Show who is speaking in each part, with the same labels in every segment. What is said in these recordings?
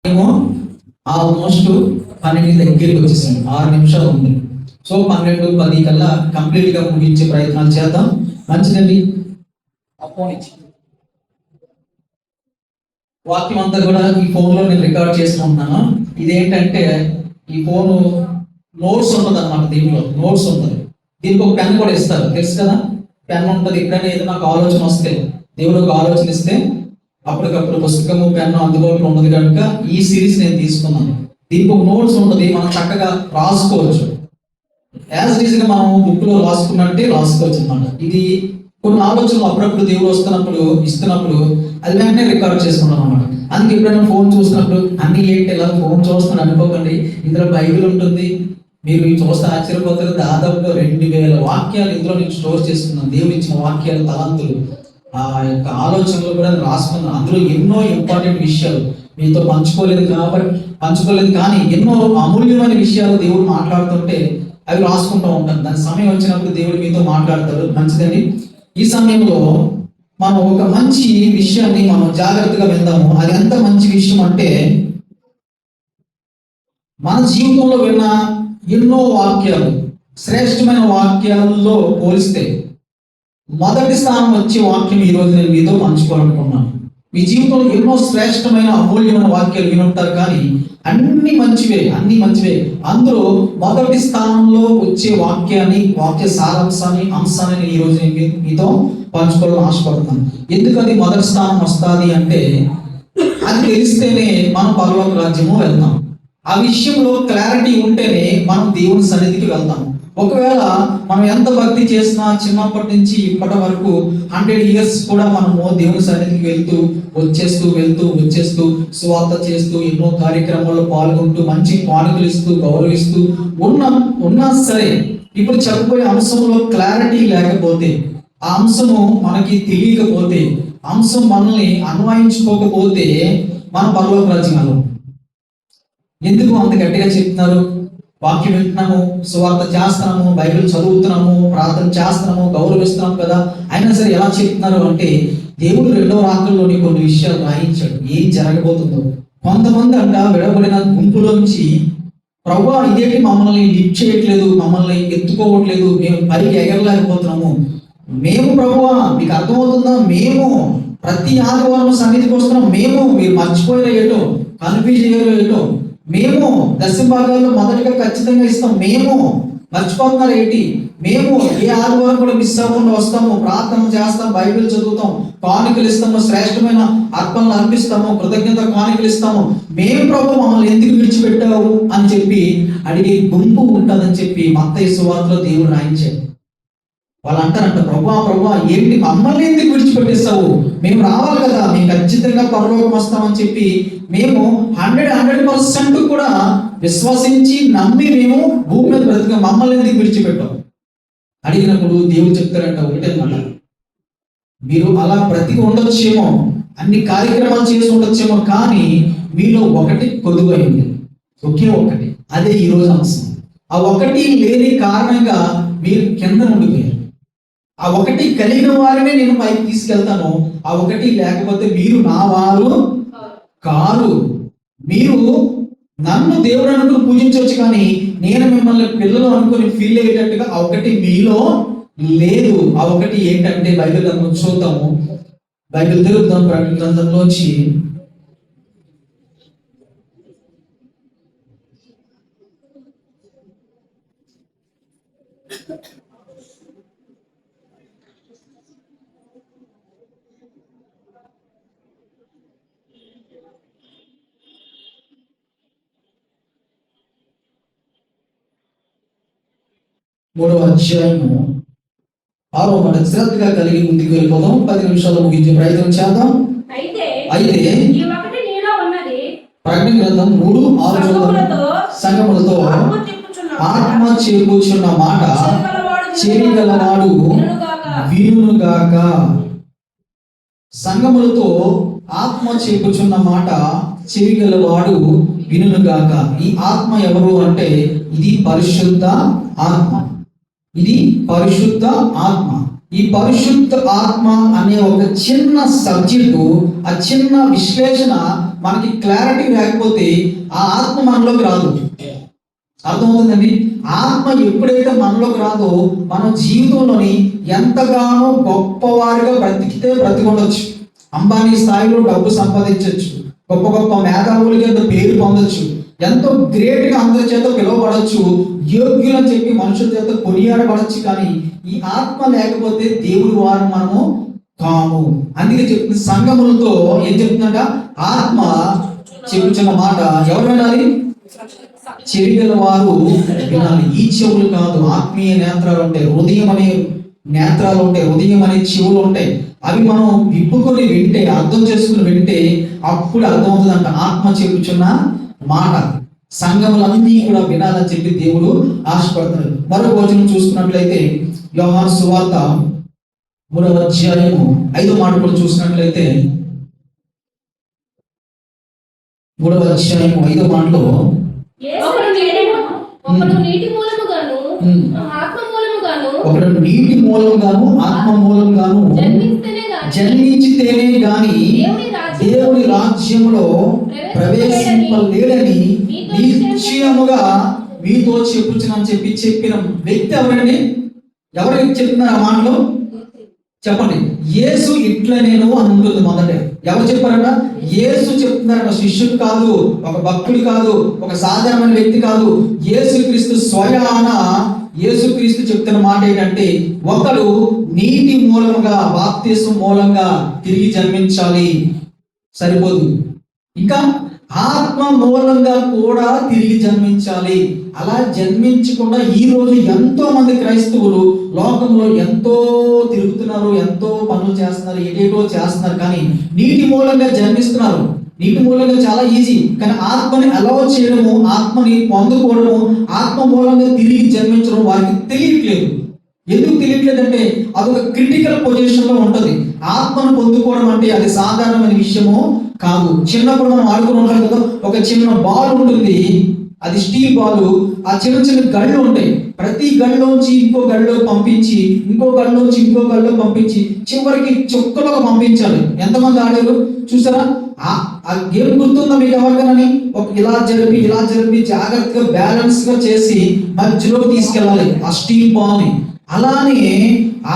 Speaker 1: ఏమో ఆల్మోస్ట్ 12 దగ్గరికి వచ్చేసింది, 6 నిమిషాలు ఉంది. సో 12:10 కల్లా కంప్లీట్ గా ముగించే ప్రయత్నాలు చేద్దాం. మంచిదండి. అపోనిచ్చి వాక్యం అంతా కూడా ఈ ఫోన్ లో నేను రికార్డ్ చేసుకుంటున్నాను. ఇదేంటంటే ఈ ఫోన్ నోట్స్ ఉంటుంది అన్నమాట. దీనిలో నోట్స్ ఉంటుంది. దీనికి ఒక పెన్ కూడా ఇస్తారు, తెలుసు కదా. పెన్ ఉంటుంది. ఎప్పుడైనా ఏదో నాకు ఆలోచన వస్తే, దేవుడు ఒక ఆలోచన ఇస్తే అప్పటికప్పుడు పుస్తకము పెన్ను అందుబాటులో ఉన్నది కనుక ఈ సిరీస్ నేను తీసుకున్నాను. దీనికి ఒక నోట్స్ ఉంటుంది, మనం చక్కగా రాసుకోవచ్చు. యాజ్ ఈజీగా మనం బుక్ లో రాసుకున్నట్టే రాసుకోవచ్చు అన్నమాట. ఇది కొన్ని ఆలోచనలు అప్పుడప్పుడు దేవుడు ఇస్తున్నప్పుడు అది వెంటనే రికార్డ్ చేసుకుంటాం అన్నమాట. అందుకే ఎప్పుడైనా ఫోన్ చూసినప్పుడు అన్ని ఏంటి ఇలా ఫోన్ చూస్తున్నాను అనుకోకండి. ఇందులో బైబిల్ ఉంటుంది. మీరు చూస్తే ఆశ్చర్యపోతారు. దాదాపుగా 2000 వాక్యాలు ఇందులో నేను స్టోర్ చేసుకున్నాను. దేవుడు ఇచ్చిన వాక్యాలు, తలంతులు, ఆ యొక్క ఆలోచనలు కూడా రాసుకున్నాను. అందులో ఎన్నో ఇంపార్టెంట్ విషయాలు మీతో పంచుకోలేదు కానీ ఎన్నో అమూల్యమైన విషయాలు దేవుడు మాట్లాడుతుంటే అవి రాసుకుంటూ ఉంటాను. దాని సమయం వచ్చినప్పుడు దేవుడు మీతో మాట్లాడతారు. మంచిదండి. ఈ సమయంలో మనం ఒక మంచి విషయాన్ని మనం జాగ్రత్తగా విందాము. అది ఎంత మంచి విషయం అంటే, మన జీవితంలో విన్న ఎన్నో వాక్యాలు, శ్రేష్టమైన వాక్యాలలో పోలిస్తే మొదటి స్థానం వచ్చే వాక్యం ఈరోజు నేను మీతో పంచుకోవాలనుకున్నాను. మీ జీవితంలో ఎన్నో శ్రేష్టమైన అమూల్యమైన వాక్యాలు వినుంటారు, కానీ అన్ని మంచివే. అందులో మొదటి స్థానంలో వచ్చే వాక్య సారాంశాన్ని, అంశాన్ని నేను ఈరోజు నేను మీతో పంచుకోవాలని ఆశపడుతున్నాను. ఎందుకని మొదటి స్థానం వస్తుంది అంటే, అది తెలిస్తేనే మనం పరలోక రాజ్యము వెళ్తాం. ఆ విషయంలో క్లారిటీ ఉంటేనే మనం దేవుని సన్నిధికి వెళ్తాం. ఒకవేళ మనం ఎంత భక్తి చేసినా చిన్నప్పటి నుంచి ఇప్పటి వరకు 100 years కూడా మనము దేవుని సన్నిధికి వచ్చేస్తూ సువార్త చేస్తూ ఎన్నో కార్యక్రమాల్లో పాల్గొంటూ మంచి కానుకలు ఇస్తూ గౌరవిస్తూ ఉన్నా సరే, ఇప్పుడు చెప్పబోయే అంశంలో క్లారిటీ లేకపోతే, ఆ అంశము మనకి తెలియకపోతే, అంశం మనల్ని అన్వయించుకోకపోతే మనం పరలోక రాజ్యం. ఎందుకు అంత గట్టిగా చెప్తున్నారు? వాక్యం వింటున్నాము, సువార్త చేస్తున్నాము, బైబిల్ చదువుతున్నాము, ప్రార్థన చేస్తున్నాము, గౌరవిస్తున్నాము కదా, అయినా సరే ఎలా చెప్తున్నారు అంటే, దేవుడు 2వ రాకడలోని కొన్ని విషయాలు రాయించాడు. ఏం జరగబోతుందో. కొంతమంది విడబడిన గుంపులోంచి, ప్రభువా ఇదేంటి మమ్మల్ని లిఫ్ట్ చేయట్లేదు, మమ్మల్ని ఎత్తుకోవట్లేదు, మేము పైకి ఎగరలేకపోతున్నాము, మేము ప్రభువా మీకు అర్థమవుతుందా, మేము ప్రతి ఆదివారం సన్నిధికి వస్తున్నాం, మీరు మర్చిపోయిన ఏటో, కన్ఫ్యూజ్ అయ్యారో ఏటో, మేము దశభాగాల్లో మొదటిగా ఖచ్చితంగా ఇస్తాం, మేము మర్చిపోతున్నారు ఏంటి, మేము ఏ ఆదివారం కూడా మిస్ అవ్వకుండా వస్తాము, ప్రార్థన చేస్తాం, బైబిల్ చదువుతాం, కానుకలు ఇస్తాము, శ్రేష్టమైన అర్పణలు అర్పిస్తాము, కృతజ్ఞత కానుకలు ఇస్తాము, మేము ప్రభు మమ్మల్ని ఎందుకు విడిచిపెట్టావు అని చెప్పి అడిగే గుంపు ఉంటుందని చెప్పి మత్తయి సువార్తలో దేవుడు రాయించాడు. వాళ్ళు అంటారంట, ప్రభువా ఏంటి మమ్మల్ని ఎందుకు విడిచిపెట్టేస్తావు, మేము రావాలి కదా, మేము ఖచ్చితంగా పరలోకం వస్తామని చెప్పి మేము 100% కూడా విశ్వసించి నమ్మి మేము భూమి మీద బ్రతిక, మమ్మల్ని ఎందుకు విడిచిపెట్టాం అడిగినప్పుడు దేవుడు చెప్తారంట ఒకటే మాట, మీరు అలా బ్రతికి ఉండొచ్చేమో, అన్ని కార్యక్రమాలు చేసి ఉండొచ్చేమో, కానీ మీలో ఒకటి కొదువైంది, ఒకే ఒకటి. అదే ఈరోజు అంశం. ఆ ఒకటి లేని కారణంగా మీరు కింద ఉండిపోయారు. ఆ ఒకటి కలిగిన వారినే నేను పైకి తీసుకెళ్తాను. ఆ ఒకటి లేకపోతే మీరు నా వారు కారు. మీరు నన్ను దేవుడు అనుకుని పూజించవచ్చు, కానీ నేను మిమ్మల్ని పిల్లలు అనుకుని ఫీల్ అయ్యేటట్టుగా ఆ ఒకటి మీలో లేదు. ఆ ఒకటి ఏంటంటే బైబిల్ చూద్దాము. బైబిల్ తిరుగుతాం. ప్రకటన గ్రంథంలోంచి 3వ అధ్యాయము 6వ మాట శ్రద్ధగా కలిగి ముందుకు వెళ్ళిపోదాం. 10 నిమిషాలు ముగించే ప్రయత్నం చేద్దాం. అయితే ప్రకటన గ్రంథం 3:6 సంగములతో ఆత్మ చెప్పుచున్న మాట చెవి గలవాడు వినుగాక. సంగములతో ఆత్మ చెప్పుచున్న మాట చెవి గలవాడు వినుగాక. ఈ ఆత్మ ఎవరు అంటే, ఇది పరిశుద్ధ ఆత్మ. ఇది పరిశుద్ధ ఆత్మ. ఈ పరిశుద్ధ ఆత్మ అనే ఒక చిన్న సబ్జెక్టు, ఆ చిన్న విశ్లేషణ మనకి క్లారిటీ లేకపోతే ఆ ఆత్మ మనలోకి రాదు. అర్థమవుతుందండి? ఆత్మ ఎప్పుడైతే మనలోకి రాదో మన జీవితంలోని ఎంతగానో గొప్పవారిగా బ్రతికుండొచ్చు. అంబానీ స్థాయిలో డబ్బు సంపాదించవచ్చు, గొప్ప గొప్ప మేధావులకి ఎంతో పేరు పొందొచ్చు, ఎంతో గ్రేట్ గా అందరి చేత పిలువబడచ్చు, యోగ్యులని చెప్పి మనుషుల చేత కొనియాడబడచ్చు. కానీ ఈ ఆత్మ లేకపోతే దేవుడి వారు మనము కాము. అందుకే చెప్తుంది సంఘములతో ఏం చెప్తుందంట? ఆత్మ చెప్పుచున్న మాట ఎవరు వినాలి? చెవిగల వారు వినాలి. ఈ చెవులు కాదు, ఆత్మీయ నేత్రాలు ఉంటాయి, హృదయం అనే నేత్రాలు ఉంటాయి, హృదయం అనే చెవులు ఉంటాయి. అవి మనం విప్పుకొని వింటే, అర్థం చేసుకుని వింటే అప్పుడు అర్థమవుతుందంట ఆత్మ చెప్పుచున్న మాట. సంఘములన్నీ కూడా వినాలని చెప్పి దేవుడు ఆశపడుతున్నాడు. మరొక వచనం చూసుకున్నట్లయితే యోహాను సువార్త 3వ అధ్యాయము 5వ మాట కూడా చూసినట్లయితే 3వ అధ్యాయము 5వ మాటలో ఒకడు నీటి మూలముగాను ఆత్మ మూలముగాను జన్మించితేనే గాని దేవుని రాజ్యములో ప్రవేశింపలేడని నిశ్చయముగా మీతో చెప్పుచునని చెప్పిన వ్యక్తి ఎవరండి? ఎవరికి చెప్తున్నారు ఆ మాటలో? చెప్పండి. యేసు ఇట్లా నేను అని ఉంటుంది మొదట. ఎవరు చెప్పారట? యేసు చెప్తున్నారట. శిష్యుడు కాదు, ఒక భక్తుడు కాదు, ఒక సాధారణమైన వ్యక్తి కాదు. యేసుక్రీస్తు స్వయాన యేసుక్రీస్తు చెప్తున్న మాట ఏంటంటే ఒకడు నీటి మూలముగా, బాప్తిస్మం మూలంగా తిరిగి జన్మించాలి. సరిపోదు, ఇంకా ఆత్మ మూలంగా కూడా తిరిగి జన్మించాలి. అలా జన్మించకుండా ఈ రోజు ఎంతో మంది క్రైస్తవులు లోకంలో ఎంతో తిరుగుతున్నారు, ఎంతో పనులు చేస్తున్నారు, ఏటేటో చేస్తున్నారు. కానీ నీటి మూలంగా జన్మిస్తున్నారు. నీటి మూలంగా చాలా ఈజీ, కానీ ఆత్మని అలౌ చేయడము, ఆత్మని పొందుకోవడము, ఆత్మ మూలంగా తిరిగి జన్మించడం వారికి తెలియట్లేదు. ఎందుకు తెలియట్లేదంటే అదొక క్రిటికల్ పొజిషన్ లో ఉంటది. ఆత్మను పొందుకోవడం అంటే అది సాధారణమైన విషయము కాదు. చిన్నప్పుడు మనం ఆడుకుని ఉంటాం కదా, ఒక చిన్న బాల్ ఉంటుంది, అది స్టీల్ బాల్. ఆ చిన్న చిన్న గళ్ళు ఉంటాయి, ప్రతి గళ్ళలోంచి ఇంకో గళ్ళలోకి పంపించి, ఇంకో గళ్ళలోంచి ఇంకో గళ్ళలోకి పంపించి చివరికి చుక్కలోకి పంపించాలి. ఎంతమంది ఆడారు చూసారా? ఆ గేమ్ గుర్తుందా మీకు ఎవరికైనా? ఇలా జరిపి జాగ్రత్తగా బ్యాలెన్స్ గా చేసి మధ్యలోకి తీసుకెళ్ళాలి ఆ స్టీల్ బాల్ ని. అలానే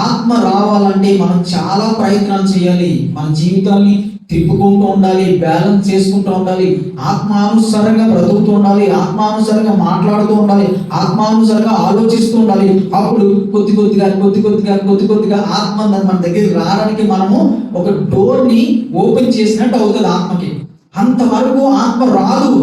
Speaker 1: ఆత్మ రావాలంటే మనం చాలా ప్రయత్నాలు చేయాలి. మన జీవితాన్ని తిప్పుకుంటూ ఉండాలి, బ్యాలెన్స్ చేసుకుంటూ ఉండాలి, ఆత్మానుసారంగా బ్రతుకుతూ ఉండాలి, ఆత్మానుసారంగా మాట్లాడుతూ ఉండాలి, ఆత్మానుసారంగా ఆలోచిస్తూ ఉండాలి. అప్పుడు కొద్ది కొద్దిగా ఆత్మ మన దగ్గర రావడానికి మనము ఒక డోర్ ని ఓపెన్ చేసినట్టు అవుతుంది ఆత్మకి. అంతవరకు ఆత్మ రాదు.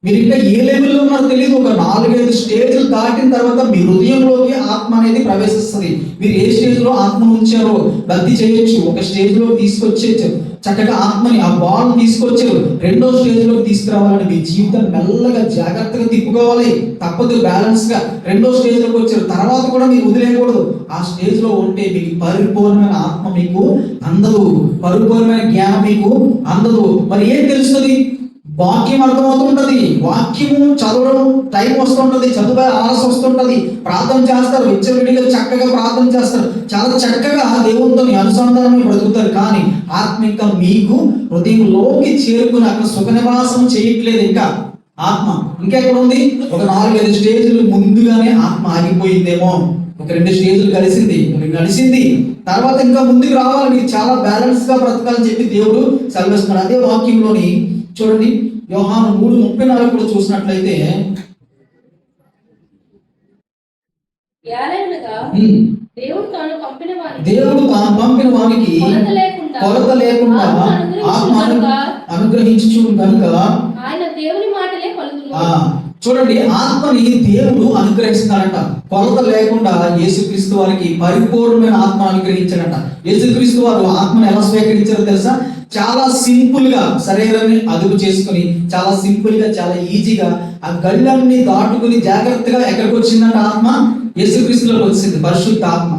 Speaker 1: మీరు ఇంకా ఏ లెవెల్లో ఉన్నారో తెలియదు. ఒక 4-5 స్టేజ్లు దాటిన తర్వాత మీ హృదయంలోకి ఆత్మ అనేది ప్రవేశిస్తుంది. మీరు ఏ స్టేజ్ లో ఆత్మ ఉంచారో భక్తి చేయొచ్చు. ఒక స్టేజ్ లో తీసుకొచ్చేచ్చు, చక్కగా ఆత్మని ఆ బాల్ తీసుకొచ్చారు. 2వ స్టేజ్ లోకి తీసుకురావాలని మీ జీవితాన్ని మెల్లగా జాగ్రత్తగా తిప్పుకోవాలి. తప్పదు, బ్యాలెన్స్ గా 2వ స్టేజ్ లోకి వచ్చారు. తర్వాత కూడా మీరు వదిలేయకూడదు. ఆ స్టేజ్ లో ఉంటే మీకు పరిపూర్ణమైన ఆత్మ మీకు అందదు, పరిపూర్ణమైన జ్ఞానం మీకు అందదు. మరి ఏం తెలుస్తుంది? వాక్యం అర్థమవుతుంటది, వాక్యము చదవడం టైం వస్తుంటది, చదువు ఆలస్యం వస్తుంటది, ప్రార్థన చేస్తారు, విచ్చలవిడిగా చక్కగా ప్రార్థన చేస్తారు, చాలా చక్కగా దేవునితో అనుసంధానమే బ్రతుకుతారు. కానీ ఆత్మ ఇంకా మీకు హృదయంలోకి చేరుకుని అక్కడ సుఖ నివాసం చేయట్లేదు. ఇంకా ఆత్మ ఇంకెక్కడ ఉంది? ఒక 4-5 స్టేజ్లు ముందుగానే ఆత్మ ఆగిపోయిందేమో. ఒక 2 స్టేజ్లు కలిసింది తర్వాత ఇంకా ముందుకు రావాలి. మీకు చాలా బ్యాలెన్స్ గా బ్రతకాలని చెప్పి దేవుడు సెలవిస్తున్నాడు. అదే వాక్యంలోని చూడండి, యోహాను 3:34 కూడా చూసినట్లయితే దేవుడు తాను పంపిన వానికి కొరత లేకుండా ఆత్మ అనుగ్రహించు కనుక ఆయన దేవుని మాటలే పలుకుతున్నాడు. చూడండి, ఆత్మని దేవుడు అనుగ్రహిస్తాడంట. కొరత లేకుండా యేసుక్రీస్తు వారికి పరిపూర్ణమైన ఆత్మ అనుగ్రహించాడంట. యేసుక్రీస్తు వారు ఆత్మను ఎలా స్వీకరించారో తెలుసా? చాలా సింపుల్ గా శరీరాన్ని అదుపు చేసుకుని, చాలా సింపుల్ గా, చాలా ఈజీగా ఆ గళ్ళన్ని దాటుకుని జాగ్రత్తగా ఎక్కడికి వచ్చిందంట ఆత్మ? యేసుక్రీస్తులోకి వచ్చింది పరిశుద్ధ ఆత్మ.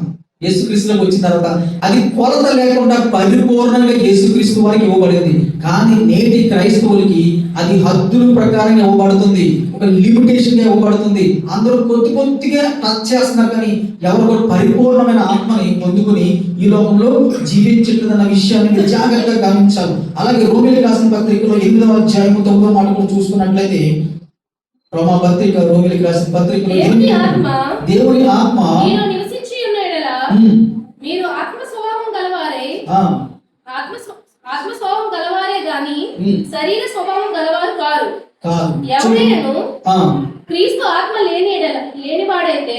Speaker 1: యేసుక్రీస్తులోకి వచ్చిన తర్వాత అది కొలత లేకుండా పరిపూర్ణంగా యేసుక్రీస్తు వారికి ఇవ్వబడింది. కానీ నేటి క్రైస్తవులకి అది హద్దుల ప్రకారం ఇవ్వబడుతుంది, ఒక లిమిటేషన్ గా ఇవ్వబడుతుంది. అందరూ కొద్దిగా టచ్ చేస్తున్నారు, కానీ ఎవరు కూడా పరిపూర్ణమైన ఆత్మని పొందుకుని ఈ లోకంలో జీవించట్లేదన్న విషయాన్ని మీరు జాగ్రత్తగా గమనించాలి. అలాగే రోమిలికి రాసిన పత్రికలో 8వ అధ్యాయం 9వ మాటలు చూసుకున్నట్లయితే, రోమా పత్రిక రోమిలికి రాసిన పత్రికలో దేవుని ఆత్మ
Speaker 2: మీరు ఆత్మ స్వభావం గలవారే గాని శరీర స్వభావం గలవారు కారు. ఎవరైనా క్రీస్తు ఆత్మ లేనివాడైతే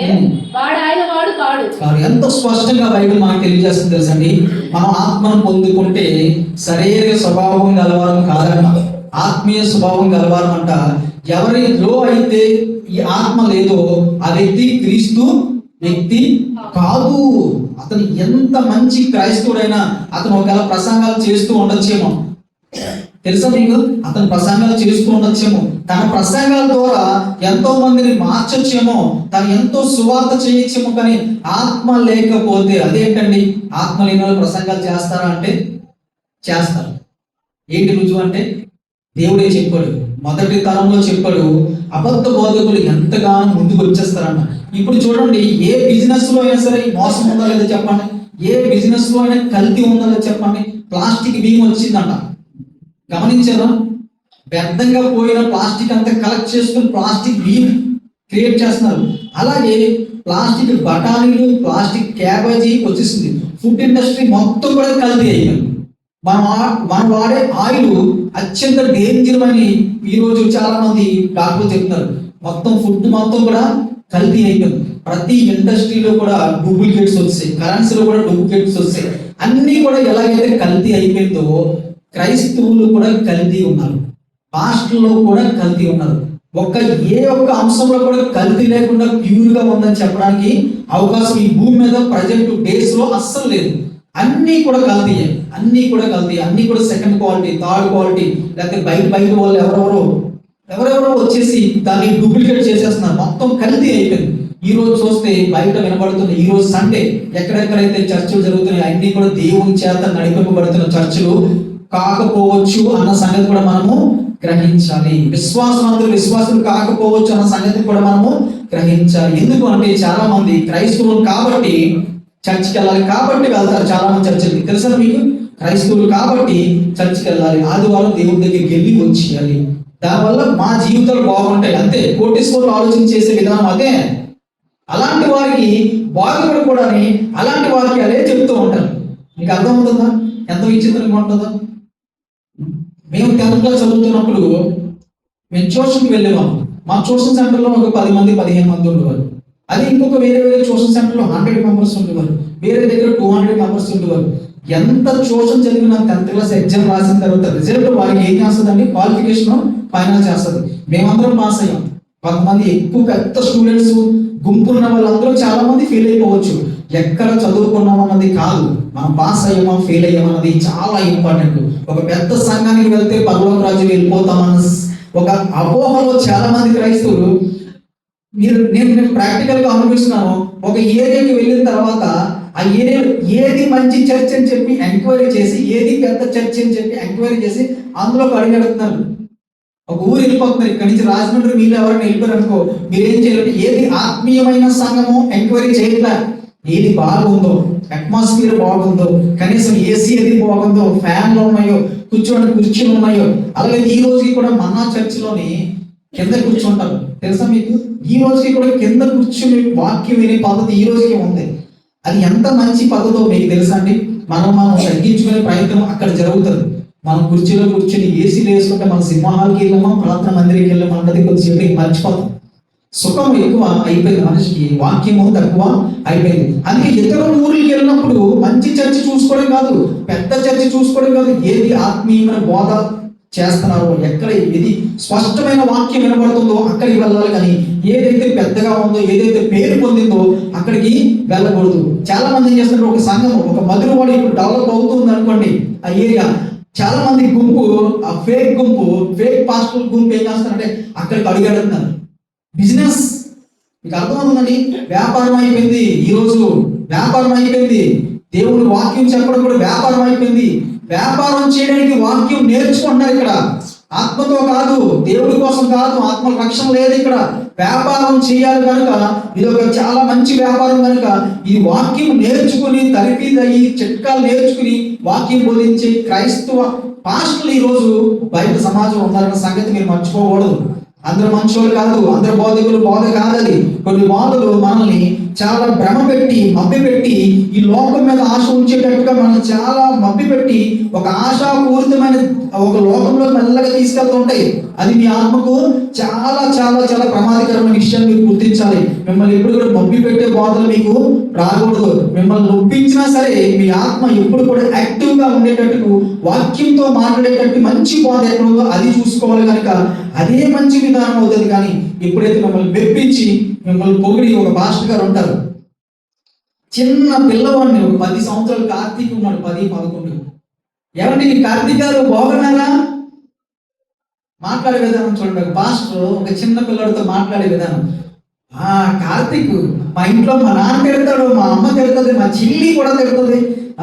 Speaker 2: వాడు ఆయన వాడు కాడు.
Speaker 1: ఎంత స్పష్టంగా బైబిల్ మనకు తెలియజేస్తుంది తెలుసండి. మనం ఆత్మను పొందుకుంటే శరీర స్వభావం గలవారం కాదన్న, ఆత్మీయ స్వభావం గలవారం అంట. ఎవరిలో అయితే ఈ ఆత్మ లేదో ఆ వ్యక్తి క్రీస్తు వ్యక్తి కాదు. అతను ఎంత మంచి క్రైస్తవుడైనా అతను ఒకవేళ ప్రసంగాలు చేస్తూ ఉండొచ్చేమో, తెలుసా మీకు? అతను ప్రసంగాలు చేస్తూ ఉండొచ్చేమో, తన ప్రసంగాల ద్వారా ఎంతో మందిని మార్చొచ్చేమో, తను ఎంతో సువార్త చేయొచ్చేమో, కానీ ఆత్మ లేకపోతే అదేంటండి? ఆత్మ లేని వాళ్ళు ప్రసంగాలు చేస్తారా అంటే చేస్తారు. ఏంటి రుజువు అంటే దేవుడే చెప్పాడు, మొదటి తరంలో చెప్పాడు, అబద్ధ బోధకులు ఎంతగానో ముందుకు వచ్చేస్తారంట. ఇప్పుడు చూడండి, ఏ బిజినెస్ లో అయినా సరే మోసం ఉందా లేదా చెప్పండి, ఏ బిజినెస్ లో అయినా కల్తీ ఉందా లేదా చెప్పండి. ప్లాస్టిక్ బియ్యం వచ్చిందంట, గమనించారా? వ్యర్థంగా పోయిన ప్లాస్టిక్ అంతా కలెక్ట్ చేసుకుని ప్లాస్టిక్ బియ్యం క్రియేట్ చేస్తున్నారు. అలాగే ప్లాస్టిక్ బఠానీలు, ప్లాస్టిక్ క్యాబేజీ వచ్చేసింది. ఫుడ్ ఇండస్ట్రీ మొత్తం కూడా కల్తీ అయిపోయింది. మనం వాడే ఆయిల్ అత్యంత డేంజర్ అని ఈరోజు చాలా మంది డాక్టర్లు చెప్తున్నారు. మొత్తం ఫుడ్ మొత్తం కూడా కల్తీ అయిపోయింది. ప్రతి ఇండస్ట్రీలో కూడా డూప్లికేట్స్ వస్తాయి, కరెన్సీలో కూడా డూప్లికేట్స్ వస్తాయి. అన్ని కూడా ఎలాగైతే కల్తీ అయిపోయిందో క్రైస్తవులు కూడా కల్తీ ఉన్నారు, పాస్టర్లో కూడా కల్తీ ఉన్నారు. ఏ ఒక్క అంశంలో కూడా కల్తీ లేకుండా ప్యూర్ గా ఉందని చెప్పడానికి అవకాశం ఈ భూమి మీద ప్రజెంట్ డేస్ లో అస్సలు లేదు. అన్నీ కూడా కల్తీ, అన్నీ కూడా సెకండ్ క్వాలిటీ, థర్డ్ క్వాలిటీ, లేకపోతే బయట వాళ్ళు ఎవరెవరో వచ్చేసి దాన్ని డూప్లికేట్ చేసేస్తున్నారు. మొత్తం కల్తీ అయిపోయింది. ఈ రోజు చూస్తే బయట వినబడుతున్న ఈ రోజు సండే ఎక్కడెక్కడైతే చర్చలు జరుగుతున్నాయి అన్ని కూడా దేవుని చేత నడిపింపబడుతున్న చర్చలు కాకపోవచ్చు అన్న సంగతి కూడా మనము గ్రహించాలి. విశ్వాసులు కాకపోవచ్చు అన్న సంగతి కూడా మనము గ్రహించాలి. ఎందుకు అంటే చాలా మంది క్రైస్తవులు కాబట్టి చర్చికి వెళ్ళాలి కాబట్టి వెళ్తారు. చాలా మంది చర్చికి తెలుసా మీకు? క్రైస్తవులు కాబట్టి చర్చికి వెళ్ళాలి, ఆదివారం దేవుడి దగ్గరికి వెళ్ళి వచ్చేయాలి, దానివల్ల మా జీవితాలు బాగుంటాయి, అంతే. కోటీశ్వరులు ఆలోచన చేసే విధానం అదే. అలాంటి వారికి బాధపడి కూడా అలాంటి వారికి అదే చెప్తూ ఉంటారు. మీకు అర్థమవుతుందా ఎంత విచిత్రంగా ఉంటుందో? మేము 10th క్లాస్ చదువుతున్నప్పుడు మేము ట్యూషన్కి వెళ్ళేవాము. మా ట్యూషన్ సెంటర్లో ఒక 10 మంది 15 మంది ఉండేవారు. అది ఇంకొక వేరే ట్యూషన్ సెంటర్లో 100 మెంబర్స్ ఉండేవారు, వేరే దగ్గర 200 మెంబర్స్ ఉండేవారు. ఎంత ట్యూషన్ చదివిన 10th క్లాస్ ఎగ్జామ్ రాసిన తర్వాత రిజల్ట్ వారికి ఏం చేస్తుందండి? క్వాలిఫికేషన్ ఫైనల్ చేస్తుంది. మేమందరం పాస్ అయ్యాం. కొంతమంది ఎక్కువ పెద్ద స్టూడెంట్స్ గుంపున్న వాళ్ళందరూ చాలా మంది ఫెయిల్ అయిపోవచ్చు. ఎక్కడ చదువుకున్నాం అన్నది కాదు, మనం పాస్ అయ్యామా ఫెయిల్ అయ్యామన్నది చాలా ఇంపార్టెంట్. ఒక పెద్ద సంఘానికి వెళ్తే పరలోక రాజ్యం వెళ్ళిపోతామన్న ఒక అపోహలో చాలా మంది క్రైస్తవులు, నేను ప్రాక్టికల్ గా అనుభవిస్తున్నాను. ఒక ఏరియాకి వెళ్ళిన తర్వాత ఆ ఏరియా ఏది మంచి చర్చ్ అని చెప్పి ఎంక్వైరీ చేసి, ఏది పెద్ద చర్చ్ అని చెప్పి ఎంక్వైరీ చేసి అందులోకి అడిగడుతున్నారు. ఒక ఊరు వెళ్ళిపోతున్నారు, ఇక్కడి నుంచి రాజమండ్రి మీరు ఎవరైనా వెళ్ళిపోయారు అనుకో, మీరేం చేయాలంటే ఏది ఆత్మీయమైన సంఘము ఎంక్వైరీ చేయట్లా, ఏది బాగుందో, అట్మాస్ఫియర్ బాగుందో, కనీసం ఏసీ ఏది బాగుందో, ఫ్యాన్లు ఉన్నాయో, కూర్చోడానికి కుర్చీలు ఉన్నాయో. అలాగే ఈ రోజుకి కూడా మన్నా చర్చిలోని కింద కూర్చుంటారు, తెలుసా మీకు? ఈ రోజుకి కూడా కింద కూర్చుని వాక్యం వినే పద్ధతి ఈ రోజుకి ఉంది. అది ఎంత మంచి పద్ధతో మీకు తెలుసా అండి? మనం తగ్గించుకునే ప్రయత్నం అక్కడ జరుగుతుంది. మనం కుర్చీలో కూర్చొని ఏసీలు వేసుకుంటే మన సినిమా హాల్కి వెళ్ళామా, ప్రార్థన మందిరికి వెళ్ళామా అన్నది కొద్దిసేపటికి మర్చిపోతాం. సుఖం ఎక్కువ అయిపోయింది మనిషికి, వాక్యము తక్కువ అయిపోయింది. అందుకే ఇతర ఊర్లకి వెళ్ళినప్పుడు మంచి చర్చ చూసుకోవడం కాదు, పెద్ద చర్చ చూసుకోవడం కాదు, ఏది ఆత్మీయమైన బోధ చేస్తున్నారో, ఎక్కడ ఏది స్పష్టమైన వాక్యం వినబడుతుందో అక్కడికి వెళ్ళాలి. కానీ ఏదైతే పెద్దగా ఉందో, ఏదైతే పేరు పొందిందో అక్కడికి వెళ్ళకూడదు. చాలా మంది ఏం చేస్తున్నారు, ఒక సంఘం, ఒక మధురవాడు ఇప్పుడు డెవలప్ అవుతుంది అనుకోండి, ఆ ఏరియా చాలా మంది గుంపు, ఆ ఫేక్ పాస్టర్ గుంపు ఏం చేస్తారంటే అక్కడికి అడుగడుతున్నారు. బిజినెస్ మీకు అర్థమవుతుందండి? వ్యాపారం అయిపోయింది. ఈరోజు వ్యాపారం అయిపోయింది. దేవుని వాక్యం చెప్పడం కూడా వ్యాపారం అయిపోయింది. వ్యాపారం చేయడానికి వాక్యం నేర్చుకుంటున్నారు ఇక్కడ. ఆత్మతో కాదు, దేవుడి కోసం కాదు, ఆత్మ రక్షణ లేదు ఇక్కడ. వ్యాపారం చేయాలి కనుక ఇది ఒక చాలా మంచి వ్యాపారం కనుక ఈ వాక్యం నేర్చుకుని తరిపిదయ్యి చిట్కాలు నేర్చుకుని వాక్యం బోధించే క్రైస్తవ పాస్టర్లు ఈరోజు బయట సమాజం ఉన్నారన్న సంగతి మీరు మర్చిపోకూడదు. అందరు మనుషులు కాదు, అందరు బోధకులు బోధ కాదది. కొన్ని బోధలు మనల్ని చాలా భ్రమ పెట్టి మభ్య పెట్టి ఈ లోకం మీద ఆశ ఉంచేటట్టుగా మనల్ని చాలా మభ్య పెట్టి ఒక ఆశాపూరితమైన ఒక లోకంలో మెల్లగా తీసుకెళ్తుంటాయి. అది మీ ఆత్మకు చాలా చాలా చాలా ప్రమాదకరమైన విషయాన్ని మీరు గుర్తించాలి. మిమ్మల్ని ఎప్పుడు కూడా మభ్య పెట్టే బోధలు మీకు రాకూడదు. మిమ్మల్ని నొప్పించినా సరే మీ ఆత్మ ఎప్పుడు కూడా యాక్టివ్ గా ఉండేటట్టు వాక్యంతో మాట్లాడేటట్టు మంచి బోధ ఎక్కడ ఉందో అది చూసుకోవాలి కనుక అదే మంచి విధానం అవుతుంది. కానీ ఎప్పుడైతే మిమ్మల్ని మెప్పించి మిమ్మల్ని పొగిడి ఒక పాస్టర్ గారు ఉంటారు, చిన్న పిల్లవాడిని ఒక 10 సంవత్సరాలు కార్తీక్ ఉన్నాడు, 10, 11. ఏమంటే కార్తీక్ గారు బాగున్నారా? మాట్లాడే విధానం చూడండి. ఒక పాస్టర్ ఒక చిన్న పిల్లడితో మాట్లాడే విధానం. కార్తీక్ మా ఇంట్లో మా నాన్న తిడతాడు, మా అమ్మ తిడుతుంది, మా చెల్లి కూడా తిడుతుంది,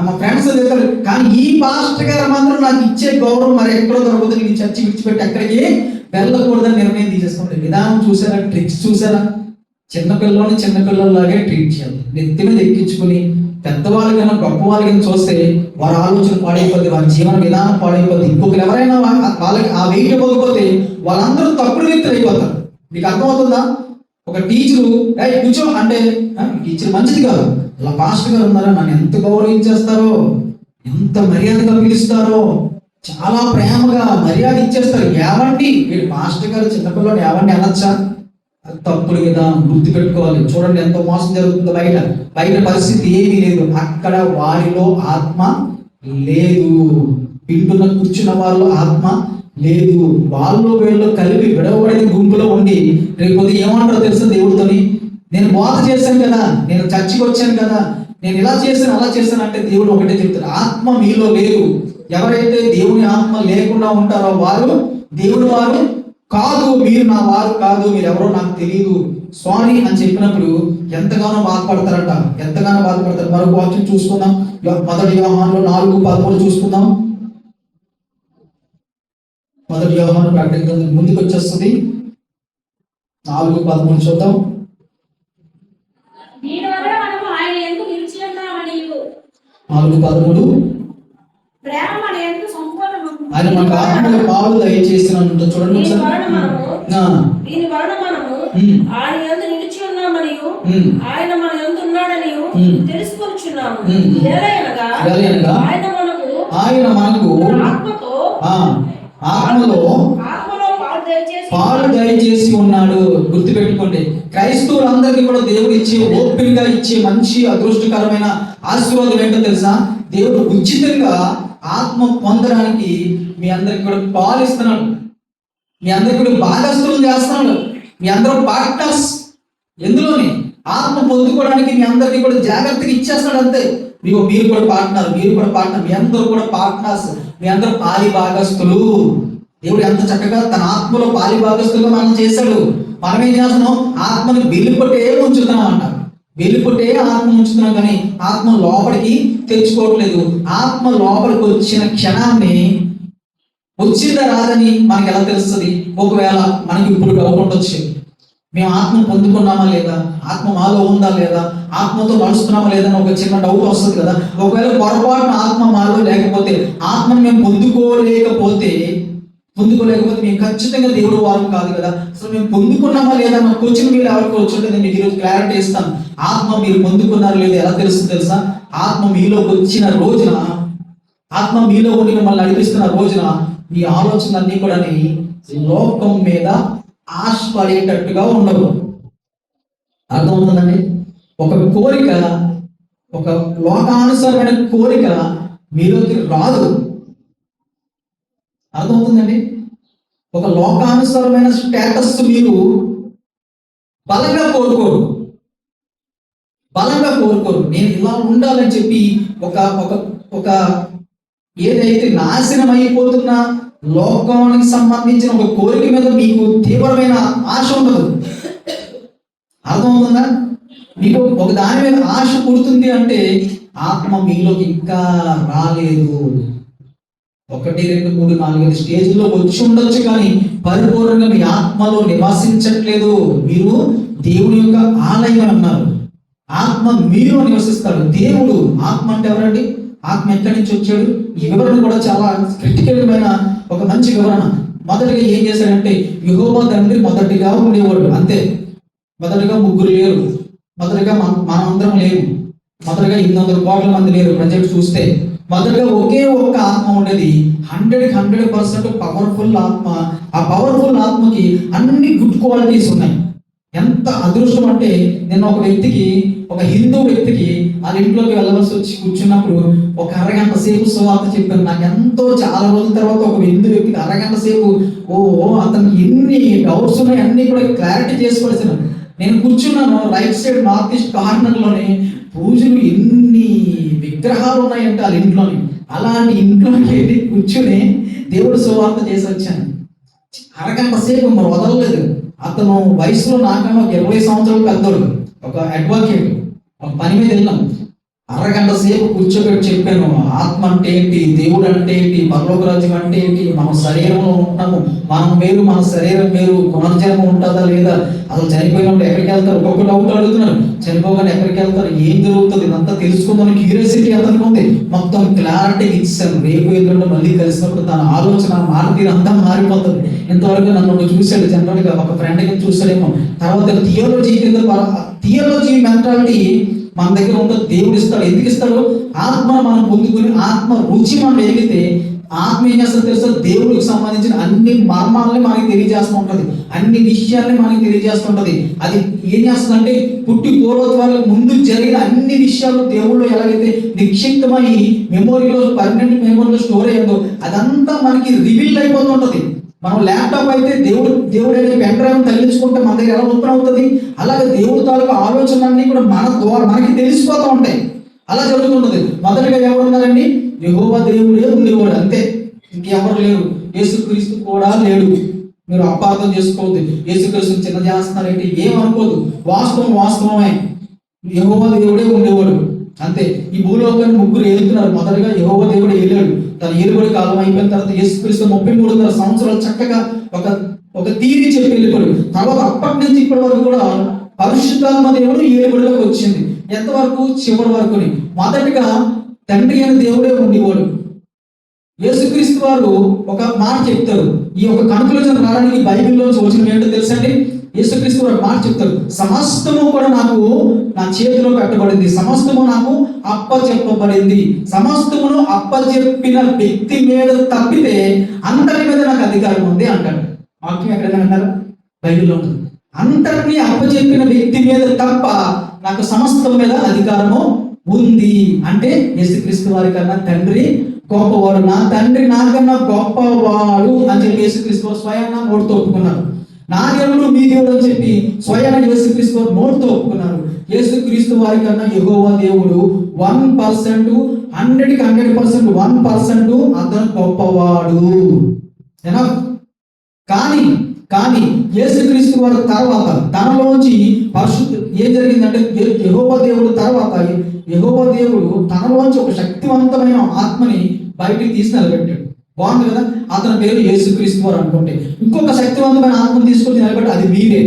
Speaker 1: మా ఫ్రెండ్స్ తిడతాడు. కానీ ఈ పాస్టర్ గారు మాత్రం నాకు ఇచ్చే గౌరవం మరి ఎక్కడో దొరకదు. నేను చర్చి విడిచిపెట్టి ఎక్కడికి వెళ్ళకూడదని నిర్ణయం తీసేసుకుంటాడు. విధానం చూసారా? ట్రిక్స్ చూసారా? చిన్నపిల్లల్లాగే ట్రీట్ చేయాలి. నెత్తి మీద ఎక్కించుకుని పెద్దవాళ్ళ కన్నా గొప్ప వాళ్ళకైనా చూస్తే వారి ఆలోచన పాడైపోద్ది, వారి జీవన విధానం పాడైపోద్ది. ఇంకొకరు ఎవరైనా వాళ్ళకి ఆ వెయిట్ ఇవ్వకపోతే వాళ్ళందరూ తప్పుడు వ్యక్తులు అయిపోతారు. మీకు అర్థమవుతుందా? ఒక టీచరు కూర్చో అంటే టీచర్ మంచిది కాదు. అలా పాస్టర్ గారు ఉన్నారో నన్ను ఎంత గౌరవించేస్తారో, ఎంత మర్యాదగా పిలుస్తారో, చాలా ప్రేమగా మర్యాద ఇచ్చేస్తారు. ఏవండి వీడు పాస్టర్ గారు చిన్నపిల్లలు ఏవండి అనొచ్చా? తప్పుడు విధానం గుర్తు పెట్టుకోవాలి. చూడండి ఎంతో మోసం జరుగుతుందో బయట పరిస్థితి ఏమీ లేదు. అక్కడ వారిలో ఆత్మ లేదు. వింటున్న కూర్చున్న వారిలో ఆత్మ లేదు. వాళ్ళు వీళ్ళు కలిపి విడవబడిన గుంపులో ఉండి రేపు ఏమంటారో తెలుసు దేవుడితోని, నేను బోధ చేశాను కదా, నేను చర్చికి వచ్చాను కదా, నేను ఇలా చేశాను అలా చేశాను అంటే దేవుడు ఒకటే చెప్తాడు, ఆత్మ మీలో లేదు. ఎవరైతే దేవుని ఆత్మ లేకుండా ఉంటారో వారు దేవుడు వారు కాదు, మీరు నా వారు కాదు, మీరు ఎవరో నాకు తెలియదు, సారీ అని చెప్పినప్పుడు ఎంతగానో బాధపడతారట, ఎంతగానో బాధపడతారు. మరొక వాక్యం చూసుకుందాం. 1 యోహానులో 4:13 చూసుకుందాం. 1 యోహాను ప్రకటన ముందుకు వచ్చేస్తుంది. 4:13 చూద్దాం. 4:13 ఆయన మనకు ఆత్మలో పాలు దయచేసిన చూడండి ఒకసారి.
Speaker 3: దీని వలన మనము ఆయన యందు నిలిచి ఉన్నామనియు ఆయన మన యందు ఉన్నాడనియు తెలుసుకొనుచున్నాము. ఏలయనగా ఆయన మనకు ఆత్మలో పాలు దయచేసి ఉన్నాడు. గుర్తుపెట్టుకోండి, క్రైస్తవులందరికీ కూడా దేవుడు ఇచ్చే ఓపికగా ఇచ్చే మంచి అదృష్టకరమైన ఆశీర్వాదం ఏంటో తెలుసా? దేవుడు ఉచితంగా ఆత్మ పొందడానికి మీ అందరికి కూడా పాలు ఇస్తున్నాడు. మీ అందరికి కూడా భాగస్థులు చేస్తున్నాడు. మీ అందరూ పార్ట్నర్స్ ఎందులోని ఆత్మ పొందుకోవడానికి మీ అందరికీ కూడా జాగ్రత్తగా ఇచ్చేస్తాడు అంతే. మీరు కూడా పార్ట్నర్, మీరు కూడా పార్ట్నర్, మీ అందరూ కూడా పార్ట్నర్స్, మీ అందరూ పాలి భాగస్థులు. దేవుడు ఎంత చక్కగా తన ఆత్మలో పాలి భాగస్థులుగా మనం చేశాడు. మనం ఏం చేస్తున్నాం? ఆత్మని వెలుపటే ఉంచుతున్నాం అంటారు. వెలుపటే ఆత్మ ఉంచుతున్నాం కానీ ఆత్మ లోపలికి తెచ్చుకోవట్లేదు. ఆత్మ లోపలికి వచ్చిన క్షణాన్ని వచ్చిందా రాదని మనకి ఎలా తెలుస్తుంది? ఒకవేళ మనకి ఇప్పుడు డౌట్ ఉండొచ్చు, మేము ఆత్మ పొందుకున్నామా లేదా, ఆత్మ మాలో ఉందా లేదా, ఆత్మతో నడుస్తున్నామా లేదని ఒక చిన్న డౌట్ వస్తుంది కదా. ఒకవేళ పొరపాటున ఆత్మ మాలో లేకపోతే, ఆత్మను మేము పొందుకోలేకపోతే మేము ఖచ్చితంగా దేవుడు వారం కాదు కదా. అసలు మేము పొందుకున్నామా లేదా నా క్వశ్చన్ మీరు ఎవరికి వచ్చుంటే నేను మీకు ఈరోజు క్లారిటీ ఇస్తాను. ఆత్మ మీరు పొందుకున్నారు లేదా ఎలా తెలుస్తుంది తెలుసా? ఆత్మ మీలోకి వచ్చిన రోజున, ఆత్మ మీలో ఉండి మిమ్మల్ని నడిపిస్తున్న రోజున మీ ఆలోచనలన్నీ కూడా లోకం మీద ఆశపడేటట్టుగా ఉండవు. అర్థమవుతుందండి? ఒక కోరిక, ఒక లోకానుసారమైన కోరిక మీలోకి రాదు. అర్థమవుతుందండి? ఒక లోకానుసారమైన స్టేటస్ మీరు బలంగా కోరుకోరు. నేను ఇలా ఉండాలని చెప్పి ఒక ఏదైతే నాశనం అయిపోతున్న లోకానికి సంబంధించిన ఒక కోరిక మీద మీకు తీవ్రమైన ఆశ ఉండదు. అర్థం
Speaker 1: మీకు ఒక దాని మీద ఆశ పుడుతుంది అంటే ఆత్మ మీలోకి ఇంకా రాలేదు. 1, 2, 3, 4, 5 స్టేజ్లో వచ్చి ఉండొచ్చు, కానీ పరిపూర్ణంగా మీ ఆత్మలో నివసించట్లేదు. మీరు దేవుని యొక్క ఆలయం అన్నారు. ఆత్మ మీలో నివసిస్తాడు. దేవుడు ఆత్మ అంటే ఎవరండి? ఆత్మ ఎక్కడి నుంచి వచ్చాడు? ఈ వివరణ కూడా చాలా క్రిటికల్మైన ఒక మంచి వివరణ. మొదటిగా ఏం చేశాడంటే, యెహోవా తండ్రి మొదటిగా ఉండేవాడు, అంతే. మొదటిగా ముగ్గురు లేరు, మొదటిగా మనందరం లేవు, మొదటిగా 800 కోట్ల మంది లేరు ప్రజెంట్ చూస్తే. మొదటగా ఒకే ఒక్క ఆత్మ ఉండేది, 100% పవర్ఫుల్ ఆత్మ. ఆ పవర్ఫుల్ ఆత్మకి అన్ని గుడ్ క్వాలిటీస్ ఉన్నాయి. ఎంత అదృష్టం అంటే, నేను ఒక హిందూ వ్యక్తికి వాళ్ళ ఇంట్లోకి వెళ్ళవలసి వచ్చి కూర్చున్నప్పుడు ఒక అరగంట సేపు సువార్త చెప్పాను. నాకు ఎంతో చాలా రోజుల తర్వాత ఒక హిందూ వ్యక్తికి అరగంట సేపు అతనికి ఎన్ని డౌట్స్ ఉన్నాయి అన్ని కూడా క్లారిటీ చేసుకోవాల్సిన. నేను కూర్చున్నాను రైట్ సైడ్ నార్త్ ఈస్ట్ కార్నర్లోనే. పూజలు ఎన్ని విగ్రహాలు ఉన్నాయంటే వాళ్ళ ఇంట్లోని. అలాంటి ఇంట్లోకి వెళ్ళి కూర్చుని దేవుడు సువార్త చేసి వచ్చాను. అరగంట సేపు మరి వదలలేదు. అతను వయసులో నాకన్నా ఒక 20 సంవత్సరాలు పెద్దోడు, ఒక అడ్వకేట్. ఒక పని మీద వెళ్ళాం, అరగంట సేపు కూర్చోబెట్టి చెప్పాను ఆత్మ అంటే ఏంటి, దేవుడు అంటే ఏంటి, పరలోక రాజ్యం అంటే ఏంటి, మనం శరీరంలో ఉంటాము, మనం వేరు, మన శరీరం వేరు, పునర్జన్మ ఉంటుందా లేదా, అసలు చనిపోయినప్పుడు ఎక్కడికి వెళ్తారు, ఒక్కొక్క డౌట్ అడుగుతున్నారు. చనిపోగానే ఎక్కడికి వెళ్తారు, ఏం జరుగుతుంది, ఇదంతా తెలుసుకుందాం క్యూరియాసిటీ అతనికి ఉంది. మొత్తం క్లారిటీ ఇచ్చాను. రేపు ఎదురు మళ్ళీ కలిసినప్పుడు తన ఆలోచన మారుతీరు అంతా మారిపోతుంది. ఇంతవరకు నన్ను చూశాడు, జనరల్గా ఒక ఫ్రెండ్గా చూసాడేమో. తర్వాత థియాలజీ మెంటాలిటీ మన దగ్గర ఉంటుంది. దేవుడు ఇస్తాడు. ఎందుకు ఇస్తాడు? ఆత్మను మనం పొందుకుని ఆత్మ రుచి మనం ఎదిగితే ఆత్మ ఏం చేస్తుంది తెలుసా? దేవుడికి సంబంధించిన అన్ని మర్మాలని మనకి తెలియజేస్తూ ఉంటుంది, అన్ని విషయాల్ని మనకి తెలియజేస్తుంటది. అది ఏం చేస్తుందంటే, పుట్టి పూర్వత్వాలకు ముందు జరిగిన అన్ని విషయాలు దేవుళ్ళు ఎలాగైతే నిక్షిప్తమై మెమోరీలో, పర్మనెంట్ మెమోరీలో స్టోర్ అయ్యిందో అదంతా మనకి రివీల్ అయిపోతుంటది. మనం ల్యాప్టాప్ అయితే దేవుడు అనే పెన్ డ్రైవ్ తగిలించుకుంటే మన దగ్గర ఎలా ఓపెన్ అవుతుంది, అలాగే దేవుడి తాలూకు ఆలోచనలన్నీ కూడా మన ద్వారా మనకి తెలిసిపోతూ ఉంటాయి. అలా జరుగుతున్నది. మొదటిగా ఎవరు ఉన్నారండి? యెహోవా దేవుడే ఉండేవాడు, అంతే, ఇంకెవరు లేరు. యేసుక్రీస్తు కూడా లేడు. మీరు అపార్థం చేసుకోవద్దు, యేసుక్రీస్తు చిన్న చేస్తున్నారంటే ఏమనుకోదు. వాస్తవమే, యెహోవా దేవుడే ఉండేవాడు, అంతే. ఈ భూలోకాన్ని ముగ్గురు ఏలుతున్నారు. మొదటిగా యెహోవా దేవుడు ఏలాడు. తన ఏలుబడి కాలం అయిపోయిన తర్వాత యేసుక్రీస్తు 33 సంవత్సరాలు చక్కగా ఒక తీరి చెప్పి వెళ్ళిపోయాడు. తర్వాత అప్పటి నుంచి ఇప్పటి వరకు కూడా పరిశుద్ధాత్మ దేవుడు ఏలుబడిలోకి వచ్చింది. ఎంతవరకు? చివరి వరకు. మొదటిగా తండ్రి అయిన దేవుడే ఉండేవాడు. యేసుక్రీస్తు వారు ఒక మాట చెప్తారు. ఈ యొక్క కన్క్లూజన్ రావడానికి బైబిల్లో వచ్చిన ఏంటో తెలుసండి? యేసుక్రీస్తు వారు మాట చెప్తారు, సమస్తము కూడా నాకు నా చేతిలో పెట్టబడింది, సమస్తము నాకు అప్పచెప్పబడింది. సమస్తమును అప్పచెప్పిన వ్యక్తి మీద తప్పితే అంతటి మీద నాకు అధికారం ఉంది అంటాడు. వాక్యం ఎక్కడైనా అన్నారు? బైబిల్లో ఉంటుంది. అంతటిని అప్పచెప్పిన వ్యక్తి మీద తప్ప నాకు సమస్తం మీద అధికారము ఉంది అంటే యేసుక్రీస్తు వారి కన్నా తండ్రి గొప్పవాడు. నా తండ్రి నాకన్నా గొప్పవాడు అని చెప్పి యేసుక్రీస్తు స్వయంగా నోటితో ఒప్పుకున్నారు. నా దేవుడు మీ దేవుడు అని చెప్పి స్వయంగా యేసుక్రీస్తు నోటితో ఒప్పుకున్నారు. యేసుక్రీస్తు వారి కన్నా యెహోవా దేవుడు 1%, 100% 1% అతను గొప్పవాడు. కానీ యేసుక్రీస్తు వారి తర్వాత తనలోంచి పరిశుద్ధ ఏం జరిగిందంటే, యెహోవా దేవుడు తర్వాత యెహోవా దేవుడు తనలోంచి ఒక శక్తివంతమైన ఆత్మని బయటికి తీసి నిలబెట్టాడు. బాగుంది కదా? అతని పేరు యేసుక్రీస్తు వారు అనుకుంటే ఇంకొక శక్తివంతమైన ఆత్మను తీసుకొని నిలబెట్టి అది మీరే.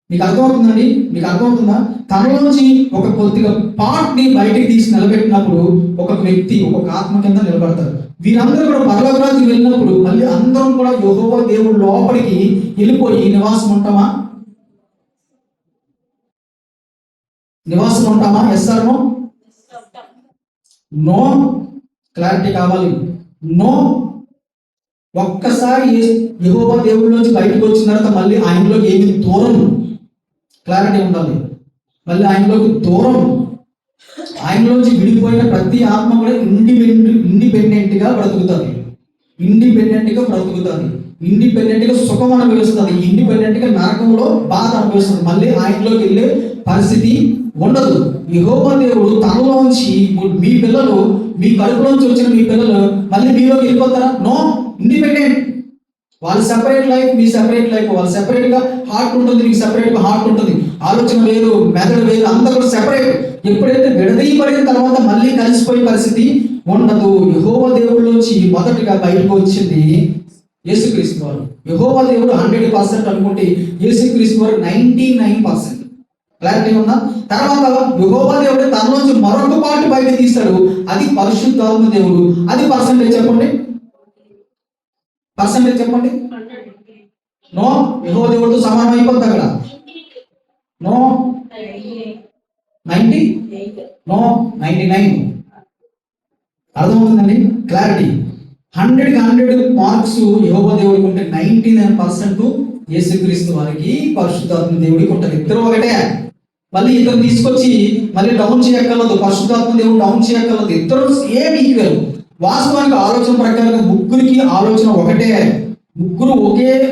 Speaker 1: మీకు అర్థమవుతుందండి? మీకు అర్థమవుతుందా? తనలోంచి ఒక కొద్దిగా పార్ట్ని బయటికి తీసి నిలబెట్టినప్పుడు ఒక వ్యక్తి ఒక ఆత్మ కింద నిలబడతారు. వీరందరూ కూడా పరలోక రాజ్యం వెళ్ళినప్పుడు మళ్ళీ అందరం కూడా యెహోవా దేవుడు లోపలికి వెళ్ళిపోయి నివాసం ఉంటామా? Yes or no? No. Clarity కావాలి. నో. ఒక్కసారి యెహోవా దేవుడిలోంచి బయటకు వచ్చిన తర్వాత మళ్ళీ ఆయనలోకి ఏమి దూరం, క్లారిటీ ఉండాలి. మళ్ళీ ఆయనలోకి దూరం, ఆయనలోంచి విడిపోయిన ప్రతి ఆత్మ కూడా ఇండిపెండెంట్ గా బ్రతుకుతుంది, ఇండిపెండెంట్ గా సుఖం అనుభవిస్తుంది, ఇండిపెండెంట్ గా నరకంలో బాధ అనుభవిస్తుంది. మళ్ళీ ఆయనలోకి వెళ్ళే పరిస్థితి ఉండదు. యెహోవా దేవుడు తనలోంచి మీ పిల్లలు, మీ కడుపులోంచి వచ్చిన మీ పిల్లలు మళ్ళీ మీలోకి వెళ్ళిపోతారా? నో. ఇండిపెండెంట్. వాళ్ళ సెపరేట్ లైఫ్, మీ సెపరేట్ లైఫ్. వాళ్ళ సెపరేట్ గా హార్ట్ ఉంటుంది, మీకు సెపరేట్ గా హార్ట్ ఉంటుంది. ఆలోచన వేరు, మెదడు వేరు, అంతా కూడా సెపరేట్. ఎప్పుడైతే విడదీయబడిన తర్వాత మళ్ళీ కలిసిపోయే పరిస్థితి ఉండదు. యెహోవా దేవుళ్ళలోంచి మొదటిగా బయటకు వచ్చింది యేసుక్రీస్తు వారు. యెహోవా దేవుడు 100% అనుకుంటే యేసుక్రీస్తు వారు 99%. క్లారిటీ ఉందా? తర్వాత యెహోవా దేవుడు తనలోంచి మరొక పాటు బయట తీస్తాడు, అది పరిశుద్ధాత్మ దేవుడు. అది పర్సెంటేజ్ చెప్పండి, పర్సెంటేజ్ చెప్పండి. నో, యెహోవా దేవుడితో సమానం అయిపోద్ది అక్కడ. No 90, no 99. అర్థమవుతుందండి? క్లారిటీ. 100కి 100 మార్క్స్ యెహోవా దేవుడికి ఉంటే 99% యేసుక్రీస్తు వారికి పరిశుద్ధాత్మ దేవుడికి ఉంటుంది. ఇద్దరు ఒకటే. మళ్ళీ ఇద్దరు తీసుకొచ్చి మళ్ళీ డౌన్ చేయక్కర్లేదు, పరిశుద్ధాత్మ దేవుడు డౌన్ చేయక్కర్లేదు. ఇద్దరు సేమ్ ఈక్వల్. వాస్తవానికి ఆలోచన ప్రకారంగా ముగ్గురికి ఆలోచన ఒకటే. ముగ్గురు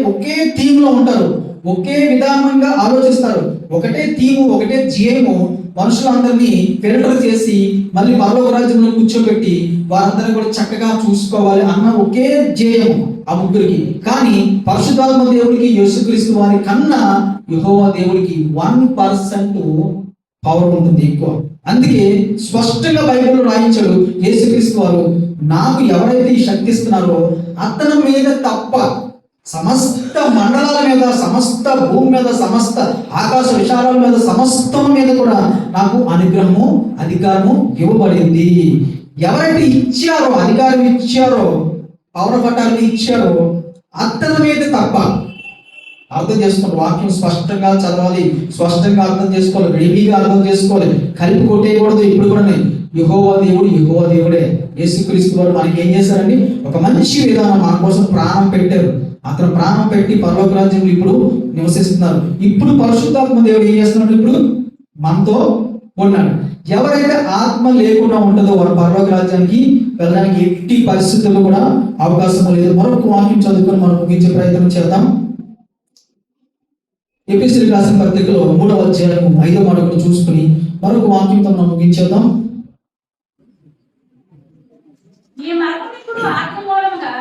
Speaker 1: ఒకే థీమ్ లో ఉంటారు, ఒకే విధానంగా ఆలోచిస్తారు. ఒకటే థీము, ఒకటే ధ్యేయము. మనుషులందరినీ ఫిల్టర్ చేసి మళ్ళీ పరలోక రాజ్యంలో కూర్చోబెట్టి వారందరినీ కూడా చక్కగా చూసుకోవాలి అన్న ఒకే ధ్యేయము ఆ ముగ్గురికి. కానీ పరిశుద్ధాత్మ దేవుడికి, యేసుక్రీస్తు వారి కన్నా యెహోవా దేవుడికి 1% పవర్ ఉంటుంది ఎక్కువ. అందుకే స్పష్టంగా బైబిల్లో రాయించాడు యేసుక్రీస్తు వారు, నాకు ఎవరైతే ఈ శక్తి ఇస్తున్నారో అతని మీద తప్ప సమస్త మండలాల మీద, సమస్త భూమి మీద, సమస్త ఆకాశ విశాలాల మీద, సమస్తం మీద కూడా నాకు అనుగ్రహము, అధికారము ఇవ్వబడింది. ఎవరైతే ఇచ్చారో, అధికారం ఇచ్చారో, పవర్ పట్టాలని ఇచ్చారో అతని మీద తప్ప. అర్థం చేసుకోండి, వాక్యం స్పష్టంగా చదవాలి, స్పష్టంగా అర్థం చేసుకోవాలి, విడివిగా అర్థం చేసుకోవాలి, కలిపి కొట్టేయకూడదు. ఇప్పుడు కూడా యెహోవా దేవుడు యెహోవా దేవుడే. యేసుక్రీస్తు వారు మనకి ఏం చేశారండి? ఒక మంచి విధానం మన కోసం ప్రాణం పెట్టారు. అతను ప్రాణం పెట్టి పరలోక రాజ్యంలో ఇప్పుడు నివసిస్తున్నారు. ఇప్పుడు పరిశుద్ధాత్మ దేవుడు ఏం చేస్తున్నాడు? ఇప్పుడు మనతో ఉన్నాడు. ఎవరైతే ఆత్మ లేకుండా ఉంటుందో వారు పరలోక రాజ్యానికి వెళ్ళడానికి ఎట్టి పరిస్థితుల్లో కూడా అవకాశం లేదు. మరొక వాక్యం చదువుకొని మనం ముగించే ప్రయత్నం చేద్దాం. ఎఫెసీయులకు రాసిన పత్రికలో 3వ అధ్యాయం 5వ మాట చూసుకుని మరొక వాక్యంతో మనం ముగించేద్దాం.
Speaker 2: ఈ మర్మమిప్పుడు ఆత్మ మూలముగా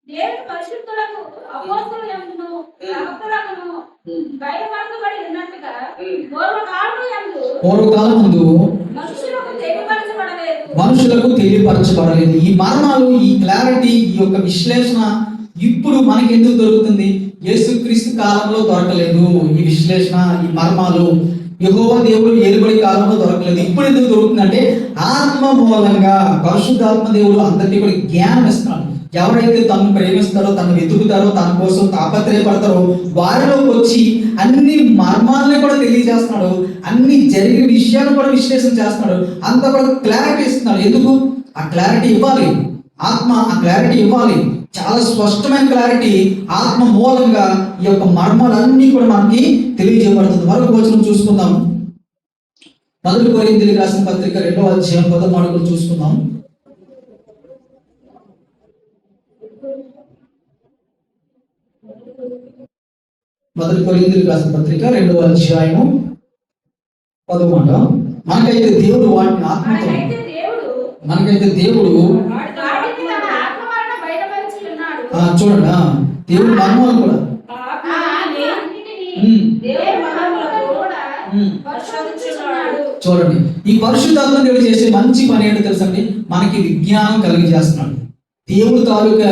Speaker 2: దేవుని పరిశుద్ధులకు అపోస్తలులను ప్రవక్తలను బయలుపరచబడి ఉన్నట్టుగా
Speaker 1: పూర్వకాలమందు మనుషులకు తెలియపరచబడలేదు. ఈ మర్మాలు, ఈ క్లారిటీ, ఈ యొక్క విశ్లేషణ ఇప్పుడు మనకి ఎందుకు దొరుకుతుంది? యేసుక్రీస్తు కాలంలో దొరకలేదు. ఈ విశ్లేషణ, ఈ మర్మాలు యెహోవా దేవుడు ఏలుబడి కాలంలో దొరకలేదు. ఇప్పుడు ఎందుకు దొరుకుతుందంటే ఆత్మ మూలంగా పరిశుద్ధాత్మ దేవుడు అందరికీ కూడా జ్ఞానం ఇస్తున్నాడు. ఎవరైతే తను ప్రేమిస్తారో, తను వెతుకుతారో, తన కోసం తాపత్రయపడతారో వారిలోకి వచ్చి అన్ని మర్మాలని కూడా తెలియజేస్తున్నాడు. అన్ని జరిగిన విషయాలు కూడా విశ్లేషణ చేస్తున్నాడు. అంత కూడా క్లారిటీ ఇస్తున్నాడు. ఎందుకు? ఆ క్లారిటీ ఇవ్వాలి. ఆత్మ ఆ క్లారిటీ ఇవ్వాలి. చాలా స్పష్టమైన క్లారిటీ ఆత్మ మూలంగా ఈ యొక్క మర్మాలన్నీ కూడా మనకి తెలియజేయబడుతుంది. మరొక వచనం చూసుకుందాం. 1 కొరింథీయులకు రాసిన పత్రిక 2వ అధ్యాయం 10వ మాట చూసుకుందాం. 1 కొరింథీయులకు రాసిన పత్రిక 2వ అధ్యాయం 10వ మాట. మనకైతే దేవుడు వాటిని ఆత్మతో, మనకైతే దేవుడు చూడండి, దేవుడు మర్మాలు కూడా చూడండి. ఈ పరిశుద్ధాత్మ దేవుడు చేసే మంచి పని ఏంటో తెలుసండి? మనకి విజ్ఞానం కలిగజేస్తున్నాడు. దేవుడు తాలూకా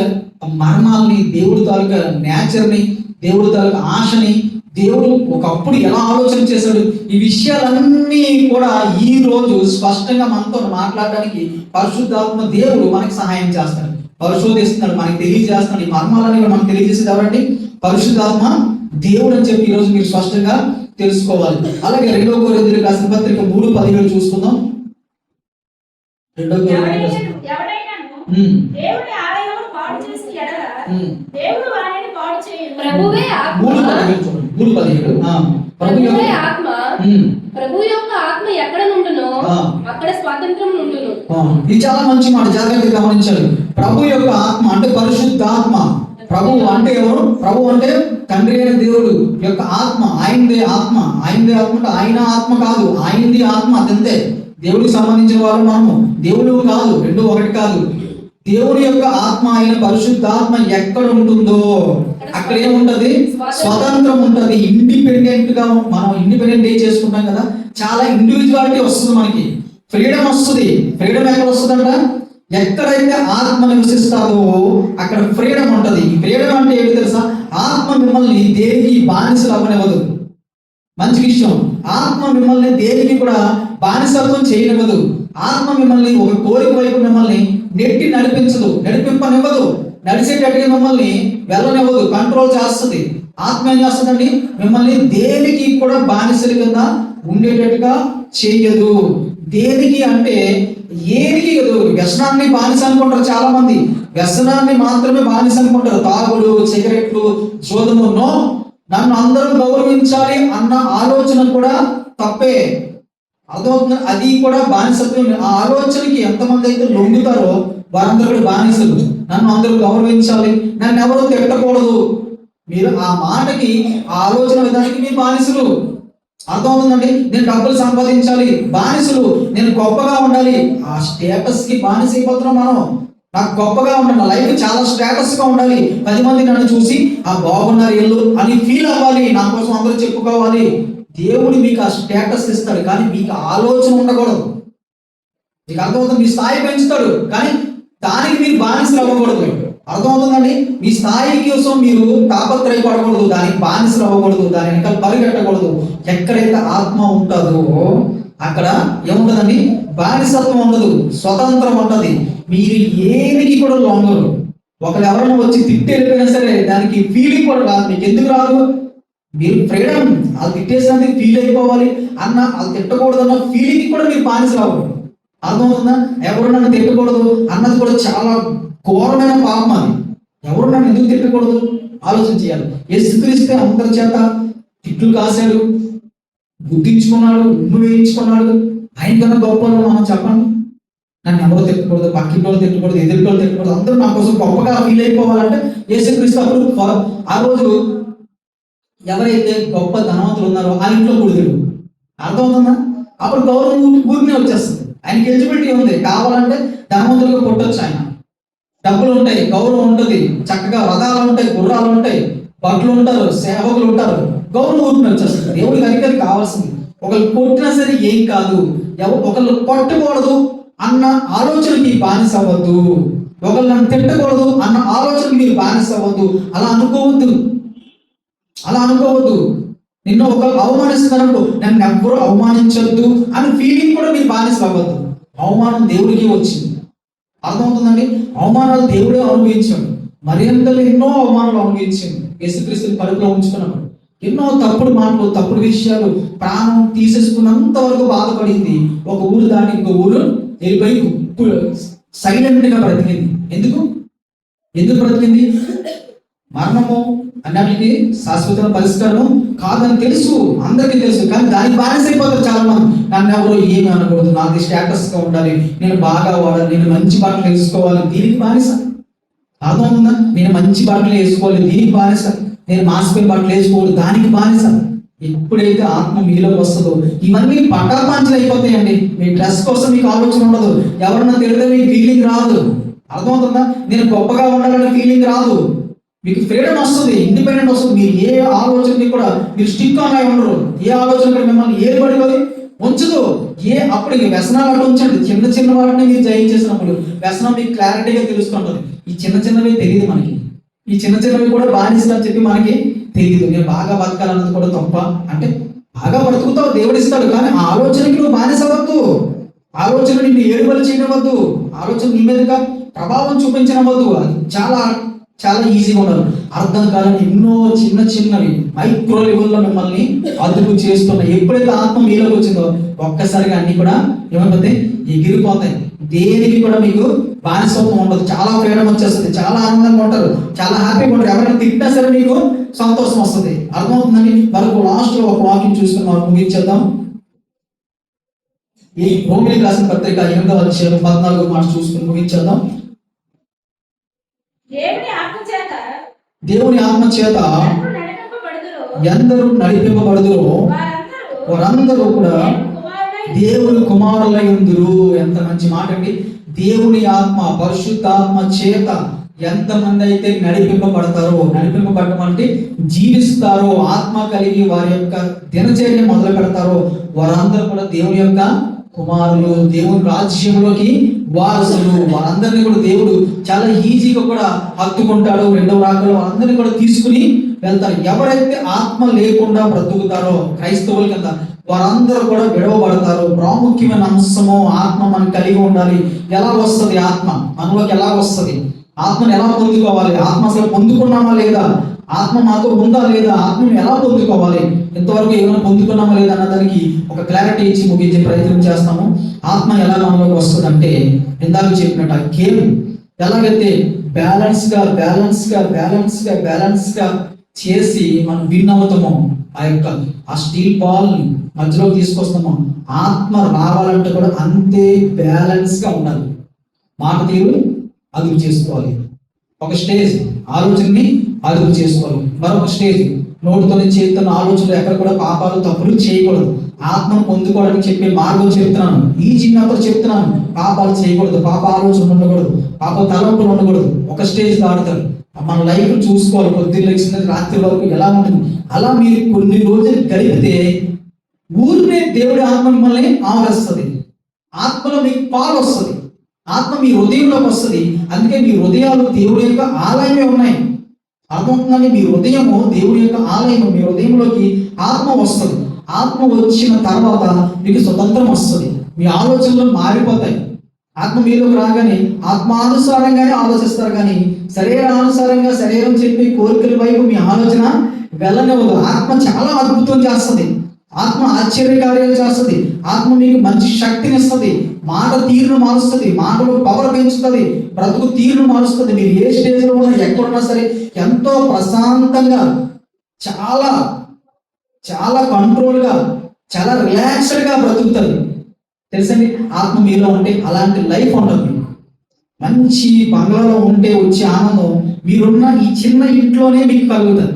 Speaker 1: మర్మాలని, దేవుడు తాలూకా నేచర్ని, దేవుడు తాలూకా ఆశని దేవుడు ఒకప్పుడు ఎలా ఆలోచన చేశాడు, ఈ విషయాలన్నీ కూడా ఈ రోజు స్పష్టంగా మనతో మాట్లాడడానికి పరిశుద్ధాత్మ దేవుడు మనకి సహాయం చేస్తాడు, పరిశోధిస్తున్నాడు, మనకి తెలియజేస్తున్నాడు. ఈ మర్మాలని మనకు తెలియజేసేది ఎవరండి? పరిశుద్ధాత్మ దేవుడు అని చెప్పి ఈరోజు మీరు స్పష్టంగా తెలుసుకోవాలి. అలాగే 2 కొరింథీయులకు రాసిన పత్రిక 3:17 చూసుకుందాం. 2 కొరింథీయులకు
Speaker 2: ప్రభు యొక్క ఆత్మ ఎక్కడ నుండునో అక్కడ స్వాతంత్రం నుండును.
Speaker 1: ఇది చాలా మంచి మాట, జాగ్రత్తగా గమనించాలి. ప్రభు యొక్క ఆత్మ అంటే పరిశుద్ధాత్మ. ప్రభు అంటే ఎవరు? ప్రభు అంటే తండ్రి అయిన దేవుడు యొక్క ఆత్మ, ఆయనదే ఆత్మ. ఆయనదే ఆత్మ అంటే ఆయన ఆత్మ కాదు, ఆయనది ఆత్మ. అదంతే. దేవుడికి సంబంధించిన వాళ్ళు మనము, దేవుడు కాదు, రెండు ఒకటి కాదు. దేవుని యొక్క ఆత్మ అయిన పరిశుద్ధాత్మ ఎక్కడ ఉంటుందో అక్కడ ఏముంటది? స్వతంత్రం ఉంటది. ఇండిపెండెంట్ గా మనం ఇండిపెండెంట్ చేసుకుంటాం కదా, చాలా ఇండివిజువాలిటీ వస్తుంది, మనకి ఫ్రీడమ్ వస్తుంది. ఫ్రీడమ్ ఎక్కడ వస్తుందంట? ఎక్కడైతే ఆత్మ నివసిస్తాదో అక్కడ ఫ్రీడమ్ ఉంటది. ఈ ఫ్రీడమ్ అంటే ఏంటి తెలుసా? ఆత్మ మిమ్మల్ని దేనికి బానిసలు అవ్వనివ్వదు. మంచి విషయం. ఆత్మ మిమ్మల్ని దేనికి కూడా బానిసత్వం చేయనివ్వదు. ఆత్మ మిమ్మల్ని ఒక కోరిక వైపు మిమ్మల్ని నెట్టి నడిపింపనివ్వదు. నడిచేటట్టుగా మిమ్మల్ని వెళ్ళనివ్వదు, కంట్రోల్ చేస్తుంది. ఆత్మ ఏం చేస్తుందండి? మిమ్మల్ని దేనికి కూడా బానిసల కింద ఉండేటట్టుగా చేయదు. దేనికి అంటే ఏనికి? వ్యసనాన్ని బానిస అనుకుంటారు చాలా మంది. వ్యసనాన్ని మాత్రమే బానిస అనుకుంటారు. తాగుడు, సిగరెట్లు, జోదము. నో, నన్ను అందరూ గౌరవించాలి అన్న ఆలోచన కూడా తప్పే. అదవుతుంది, అది కూడా బానిసత్వం. ఆ ఆలోచనకి ఎంతమంది అయితే లొంగుతారో వారందరూ కూడా బానిసలు. నన్ను అందరూ గౌరవించాలి, నన్ను ఎవరు తిట్టకూడదు. మీరు ఆ మాటకి, ఆ ఆలోచన విధానానికి మీరు బానిసలు. అర్థమవుతుందండి? నేను డబ్బులు సంపాదించాలి, బానిసలు. నేను గొప్పగా ఉండాలి, ఆ స్టేటస్ కి బానిస అయిపోతున్నాం మనం. నాకు గొప్పగా ఉండాలి, నా లైఫ్ చాలా స్టేటస్ గా ఉండాలి, 10 మంది నన్ను చూసి ఆ బాగున్నారు ఇల్లు అని ఫీల్ అవ్వాలి, నా కోసం అందరూ చెప్పుకోవాలి. దేవుడు మీకు ఆ స్టేటస్ ఇస్తాడు, కానీ మీకు ఆలోచన ఉండకూడదు. మీకు అర్థమవుతుంది? మీ స్థాయి పెంచుతాడు, కానీ దానికి మీరు బానిసలు అవ్వకూడదు. అర్థమవుతుందండి? మీ స్థాయి కోసం మీరు తాపత్రయపడకూడదు, దానికి బానిసలు అవ్వకూడదు, దాని వెనకాల పరిగెట్టకూడదు. ఎక్కడైతే ఆత్మ ఉంటుందో అక్కడ ఏముంటదండి? బానిసత్వం ఉండదు, స్వతంత్రం ఉంటది. మీరు ఏనికి కూడా లొంగరు. ఒకరు ఎవరైనా వచ్చి తిట్టేళ్ళిపోయినా సరే దానికి ఫీలింగ్ కూడా రాదు. మీకు ఎందుకు రాదు? మీరు ఫ్రీడమ్. అది తిట్టేసినందుకు ఫీల్ అయిపోవాలి అన్న, అది తిట్టకూడదన్న ఫీలింగ్ కూడా మీరు బానిసలు అవ్వరు. అర్థమవుతుందా? ఎవరు నన్ను తిట్టకూడదు అన్నది కూడా చాలా ఘోరమైన పాపం. అది ఎవరు నన్ను ఎందుకు తిట్టకూడదు ఆలోచన చేయాలి. యేసుక్రీస్తే అందరి చేత తిట్లు కాశాడు, గుర్తించుకున్నాడు, ఉమ్ము వేయించుకున్నాడు. ఆయన కన్నా గొప్ప మనం చెప్పండి. నన్ను ఎవరో తిట్టకూడదు, పక్కింటి వాళ్ళు తిట్టకూడదు, ఎదుటి వాళ్ళు తిట్టకూడదు, అందరూ నా కోసం గొప్పగా ఫీల్ అయిపోవాలంటే యేసుక్రీస్తు అప్పుడు ఆ రోజు ఎవరైతే గొప్ప ధనవంతులు ఉన్నారో ఆ ఇంట్లో కుడిదుడు. అర్థమవుతుందా? అప్పుడు గౌరవం ఊరినే వచ్చేస్తుంది. ఆయనకి ఎలిజిబిలిటీ ఉంది. కావాలంటే ధనవంతులుగా పుట్టొచ్చు, ఆయన డబ్బులు ఉంటాయి, గౌరవం ఉంటుంది, చక్కగా రథాలు ఉంటాయి, గుర్రాలు ఉంటాయి, భటులు ఉంటారు, సేవకులు ఉంటారు, గౌరవం ఊరిని వచ్చేస్తుంది. దేవుడికి అధికారి కావాల్సింది. ఒకళ్ళు కొట్టినా సరే ఏం కాదు, ఒకళ్ళు కొట్టకూడదు అన్న ఆలోచనకి బానిస అవ్వద్దు, ఒకళ్ళు నన్ను తిట్టకూడదు అన్న ఆలోచనకి మీరు బానిస అవ్వద్దు. అలా అనుకోవద్దు. నిన్ను ఒకరు అవమానిస్తున్నప్పుడు నన్ను ఎవ్వరూ అవమానించొద్దు అని ఫీలింగ్ కూడా మీరు బానిస అవ్వద్దు. అవమానం దేవుడికి వచ్చింది. అర్థమవుతుందండి? అవమానాలు దేవుడే అనుభవించాడు. మరింతలో ఎన్నో అవమానాలు అనుభవించింది. యేసుక్రీస్తుని కడుపులో ఉంచుకున్నప్పుడు ఎన్నో తప్పుడు మాటలు, తప్పుడు విషయాలు, ప్రాణం తీసేసుకున్నంత వరకు బాధపడింది. ఒక ఊరు దాటి ఇంకో ఊరు వెళ్ళిపోయి సైలెంట్ గా బ్రతికింది. ఎందుకు బ్రతికింది? మరణము అన్నిటికీ శాశ్వత పరిష్కారం కాదని తెలుసు, అందరికీ తెలుసు. కానీ దానికి బానిస అయిపోతారు చాలా మంది. నన్ను ఎవరు ఏమి అనకూడదు, నాది స్టేటస్ గా ఉండాలి, నేను బాగా వాడాలి, నేను మంచి బట్టలు వేసుకోవాలి, దీనికి బానిస. అర్థమవుతుందా? నేను మంచి బట్టలు వేసుకోవాలి, దీనికి బానిస. నేను మాసిపోయిన బట్టలు వేసుకోవాలి, దానికి బానిస. ఎప్పుడైతే ఆత్మ మీలో వస్తుందో ఇవన్నీ పటాపాంచలు అయిపోతాయండి. మీ డ్రెస్ కోసం మీకు ఆలోచన ఉండదు, ఎవరన్నా తిడితే మీకు ఫీలింగ్ రాదు. అర్థమవుతుందా? నేను గొప్పగా ఉండాలనే ఫీలింగ్ రాదు. మీకు ఫ్రీడమ్ వస్తుంది, ఇండిపెండెంట్ వస్తుంది. మీరు ఏ ఆలోచనకి కూడా మీరు స్టిక్ ఆన్ అయి ఉండరు. ఏ ఆలోచన కూడా మిమ్మల్ని ఏర్పడిపోయి ఉంచదు. అప్పుడు వ్యసనాలు అటు ఉంచండి. చిన్న వాటిని మీరు జయించేసినప్పుడు వ్యసనం మీకు క్లారిటీగా తెలుస్తుంటుంది. ఈ చిన్నవి తెలియదు మనకి. ఈ చిన్నవి కూడా బానిసలు అని చెప్పి మనకి తెలియదు. నేను బాగా బతకాలన్నది కూడా తప్ప. అంటే బాగా బ్రతుకుతావు, దేవుడిస్తాడు, కానీ ఆ ఆలోచనకి నువ్వు బానిస అవ్వద్దు. ఆలోచన నిన్ను ఏడుబడి చేయనవద్దు. ఆలోచన నీ మీదుగా ప్రభావం చూపించనవద్దు. అది చాలా ఈజీగా ఉండదు. అర్థం కాలని ఎన్నో చిన్నవి మైక్రో లెవెల్లో మిమ్మల్ని అదుపు చేస్తున్నాయి. ఎప్పుడైతే ఆత్మ మీలోకి వచ్చిందో ఒక్కసారిగా అన్ని కూడా ఏమైపోతాయి? ఎగిరిపోతాయి. దేనికి కూడా మీకు బానిసత్వం ఉండదు. చాలా ఫ్రీడమ్ వచ్చేస్తుంది, చాలా ఆనందంగా ఉంటారు, చాలా హ్యాపీగా ఉంటారు. ఎవరైనా తిట్టినా సరే మీకు సంతోషం వస్తుంది. అర్థమవుతుందని వరకు లాస్ట్ లో ఒక వాక్యం చూసుకుని ముగించేద్దాం. ఈ రోమిలికి రాసిన పత్రిక 8వ అధ్యాయం 14వ మాట చూసుకుని ముగించేద్దాం. దేవుని ఆత్మ చేత ఎందరూ నడిపింపబడుదురో వారందరూ కూడా దేవుని కుమారులై ఉందురు. ఎంత మంచి మాట అండి! దేవుని ఆత్మ, పరిశుద్ధాత్మ చేత ఎంతమంది అయితే నడిపింపబడటం అంటే జీవిస్తారో, ఆత్మ కలిగి వారి యొక్క దినచర్య మొదలు పెడతారో, వారందరూ కూడా దేవుని యొక్క కుమారులు, దేవుని రాజ్యంలోకి వారసులు. వారందరినీ కూడా దేవుడు చాలా ఈజీగా కూడా హత్తుకుంటాడు. రెండవ రాకలో వారందరినీ కూడా తీసుకుని వెళ్తారు. ఎవరైతే ఆత్మ లేకుండా బ్రతుకుతారో క్రైస్తవుల కింద, వారందరూ కూడా విడవబడతారు. ప్రాముఖ్యమైన అంశము ఆత్మ మనం కలిగి ఉండాలి. ఎలా వస్తుంది ఆత్మ మనలోకి? ఎలా వస్తుంది? ఆత్మను ఎలా పొందుకోవాలి? ఆత్మ అసలు పొందుకున్నామా లేదా? ఆత్మ మాతో ఉందా లేదా? ఆత్మను ఎలా పొందుకోవాలి? ఇంతవరకు ఏమైనా పొందుకున్నామా లేదా అన్న దానికి ఒక క్లారిటీ ఇచ్చి ముగించే ప్రయత్నం చేస్తాము. ఆత్మ ఎలా మనలోకి వస్తుంది అంటే, ఇందాక చెప్పినట్టు ఆ గేమ్ ఎలాగైతే బ్యాలెన్స్ గా చేసి మనం విన్ అవుతామో, ఆ స్టీల్ బాల్ మధ్యలో తీసుకొస్తామో, ఆత్మ రావాలంటే కూడా అంతే బ్యాలెన్స్ గా ఉండాలి. మాట తీరు అదుపు చేసుకోవాలి. ఒక స్టేజ్ ఆలోచనని అదుపు చేసుకోవాలి. మరొక స్టేజ్ నోటితోనే చేతున్న ఆలోచనలు ఎక్కడ కూడా పాపాలు తప్పులు చేయకూడదు. ఆత్మను పొందుకోవడానికి చెప్పే మార్గం చెప్తున్నాను. ఈ చిన్నప్పుడు చెప్తున్నాను, పాపాలు చేయకూడదు, పాప ఆలోచనలు ఉండకూడదు, పాప తలంపులు ఉండకూడదు. ఒక స్టేజ్ దాటుతారు. మన లైఫ్ చూసుకోవాలి. పొద్దున్న లేచిన రాత్రి వరకు ఎలా ఉంటుంది. అలా మీరు కొన్ని రోజులు గడిపితే ఊరినే దేవుడి ఆత్మ మిమ్మల్ని ఆవరిస్తుంది. ఆత్మలో మీకు పాలు వస్తుంది. ఆత్మ మీ హృదయంలోకి వస్తుంది. అందుకే మీ హృదయాలు దేవుడి యొక్క ఆలయమే ఉన్నాయి. అర్థమవుతుందండి? మీ హృదయము దేవుడి యొక్క ఆలయం. మీ హృదయంలోకి ఆత్మ వస్తుంది. ఆత్మ వచ్చిన తర్వాత మీకు స్వతంత్రం వస్తుంది. మీ ఆలోచనలు మారిపోతాయి. ఆత్మ మీలోకి రాగానే ఆత్మానుసారంగానే ఆలోచిస్తారు, కానీ శరీరానుసారంగా శరీరం చెప్పి కోరికల వైపు మీ ఆలోచన వెళ్ళనివ్వదు. ఆత్మ చాలా అద్భుతం చేస్తుంది. ఆత్మ ఆశ్చర్యకార్యాలు చేస్తుంది. ఆత్మ మీకు మంచి శక్తిని ఇస్తుంది. మాట తీరును మారుస్తుంది. మాటలు పవర్ పెంచుతుంది. బ్రతుకు తీరును మారుస్తుంది. మీరు ఏ స్టేజ్లో ఉన్నా, ఎక్కడున్నా సరే ఎంతో ప్రశాంతంగా, చాలా చాలా కంట్రోల్గా, చాలా రిలాక్స్డ్గా బ్రతుకుతుంది. తెలుసండి? ఆత్మ మీలో ఉంటే అలాంటి లైఫ్ ఉండదు. మంచి బంగ్లాలో ఉంటే వచ్చే ఆనందం మీరున్న ఈ చిన్న ఇంట్లోనే మీకు కలుగుతుంది.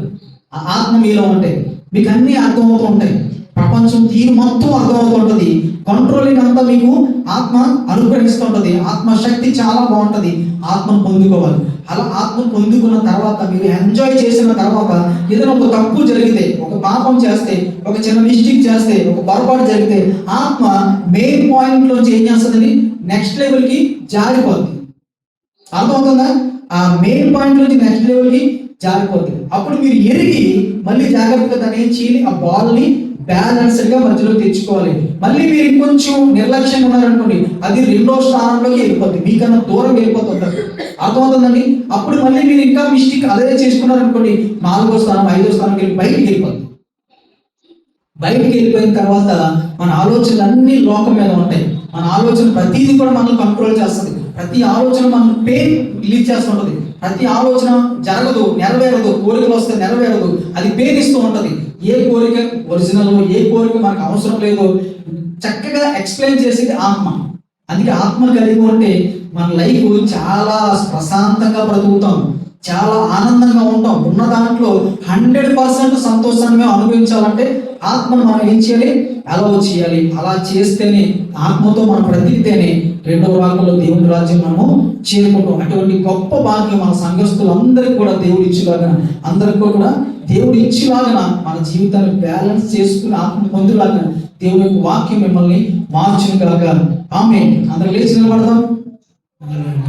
Speaker 1: ఆ ఆత్మ మీలో ఉంటే మీకు అన్నీ అర్థమవుతూ ఉంటాయి. ప్రపంచం తీరు మొత్తం అర్థమవుతుంటుంది. కంట్రోలింగ్ అంతా మీకు ఆత్మ అనుగ్రహిస్తుంటది. ఆత్మ శక్తి చాలా బాగుంటుంది. ఆత్మను పొందుకోవాలి. అలా ఆత్మను పొందుకున్న తర్వాత మీరు ఎంజాయ్ చేసిన తర్వాత ఏదైనా ఒక తప్పు జరిగితే, ఒక పాపం చేస్తే, ఒక చిన్న మిస్టేక్ చేస్తే, ఒక పొరపాటు జరిగితే ఆత్మ మెయిన్ పాయింట్ లోంచి ఏం చేస్తుందని నెక్స్ట్ లెవెల్కి జారిపోద్ది. అర్థమవుతుందా? ఆ మెయిన్ పాయింట్ నుంచి నెక్స్ట్ లెవెల్కి జారిపోతుంది. అప్పుడు మీరు ఎరిగి మళ్ళీ జాగ్రత్తగా దాన్ని ఏం చేయాలి? ఆ బాల్ని బ్యాలెన్స్డ్ గా మధ్యలో తెచ్చుకోవాలి. మళ్ళీ మీరు ఇంకొంచెం నిర్లక్ష్యంగా ఉన్నారనుకోండి, అది రెండో స్థానంలోకి వెళ్ళిపోతుంది. మీకన్నా దూరం వెళ్ళిపోతుంటారు. అర్థమవుతుందండి? అప్పుడు మళ్ళీ మీరు ఇంకా మిస్టేక్ అదే చేసుకున్నారనుకోండి, 4వ స్థానం 5వ స్థానంకి వెళ్ళి బయటికి వెళ్ళిపోతుంది. బయటికి వెళ్ళిపోయిన తర్వాత మన ఆలోచనలు అన్ని లోకం మీద ఉంటాయి. మన ఆలోచన ప్రతిదీ కూడా మనం కంట్రోల్ చేస్తుంది. ప్రతి ఆలోచన మనం పెయిన్ రిలీజ్ చేస్తుంటది. ప్రతి ఆలోచన జరగదు, నెరవేరదు. కోరికలు వస్తే నెరవేరదు, అది పెయిన్ ఇస్తూ ఉంటది. ఏ కోరిక ఒరిజినల్, ఏ కోరిక మనకు అవసరం లేదో చక్కగా ఎక్స్ప్లెయిన్ చేసేది ఆత్మ. అందుకే ఆత్మ కలిగి ఉంటే మన లైఫ్ చాలా ప్రశాంతంగా బ్రతుకుతాం, చాలా ఆనందంగా ఉంటాం. ఉన్న దాంట్లో 100% సంతోషాన్ని మేము అనుభవించాలంటే ఆత్మను మనం ఏం చేయాలి? అలౌ చేయాలి. అలా చేస్తేనే, ఆత్మతో మనం బ్రతికితేనే రెండవ రాకల్లో దేవుని రాజ్యం మనము చేరుకుంటాం. అటువంటి గొప్ప భాగ్యం మన సంఘస్థులందరికీ కూడా దేవుడు ఇచ్చేలాగా, అందరికీ కూడా దేవుడు ఇచ్చేలాగా మన జీవితాన్ని బ్యాలెన్స్ చేసుకుని ఆత్మ పొందులాగా దేవుని యొక్క వాక్యం మిమ్మల్ని మార్చును కాక. ఆమేన్. అందరూ లేచి నిలబడదాం.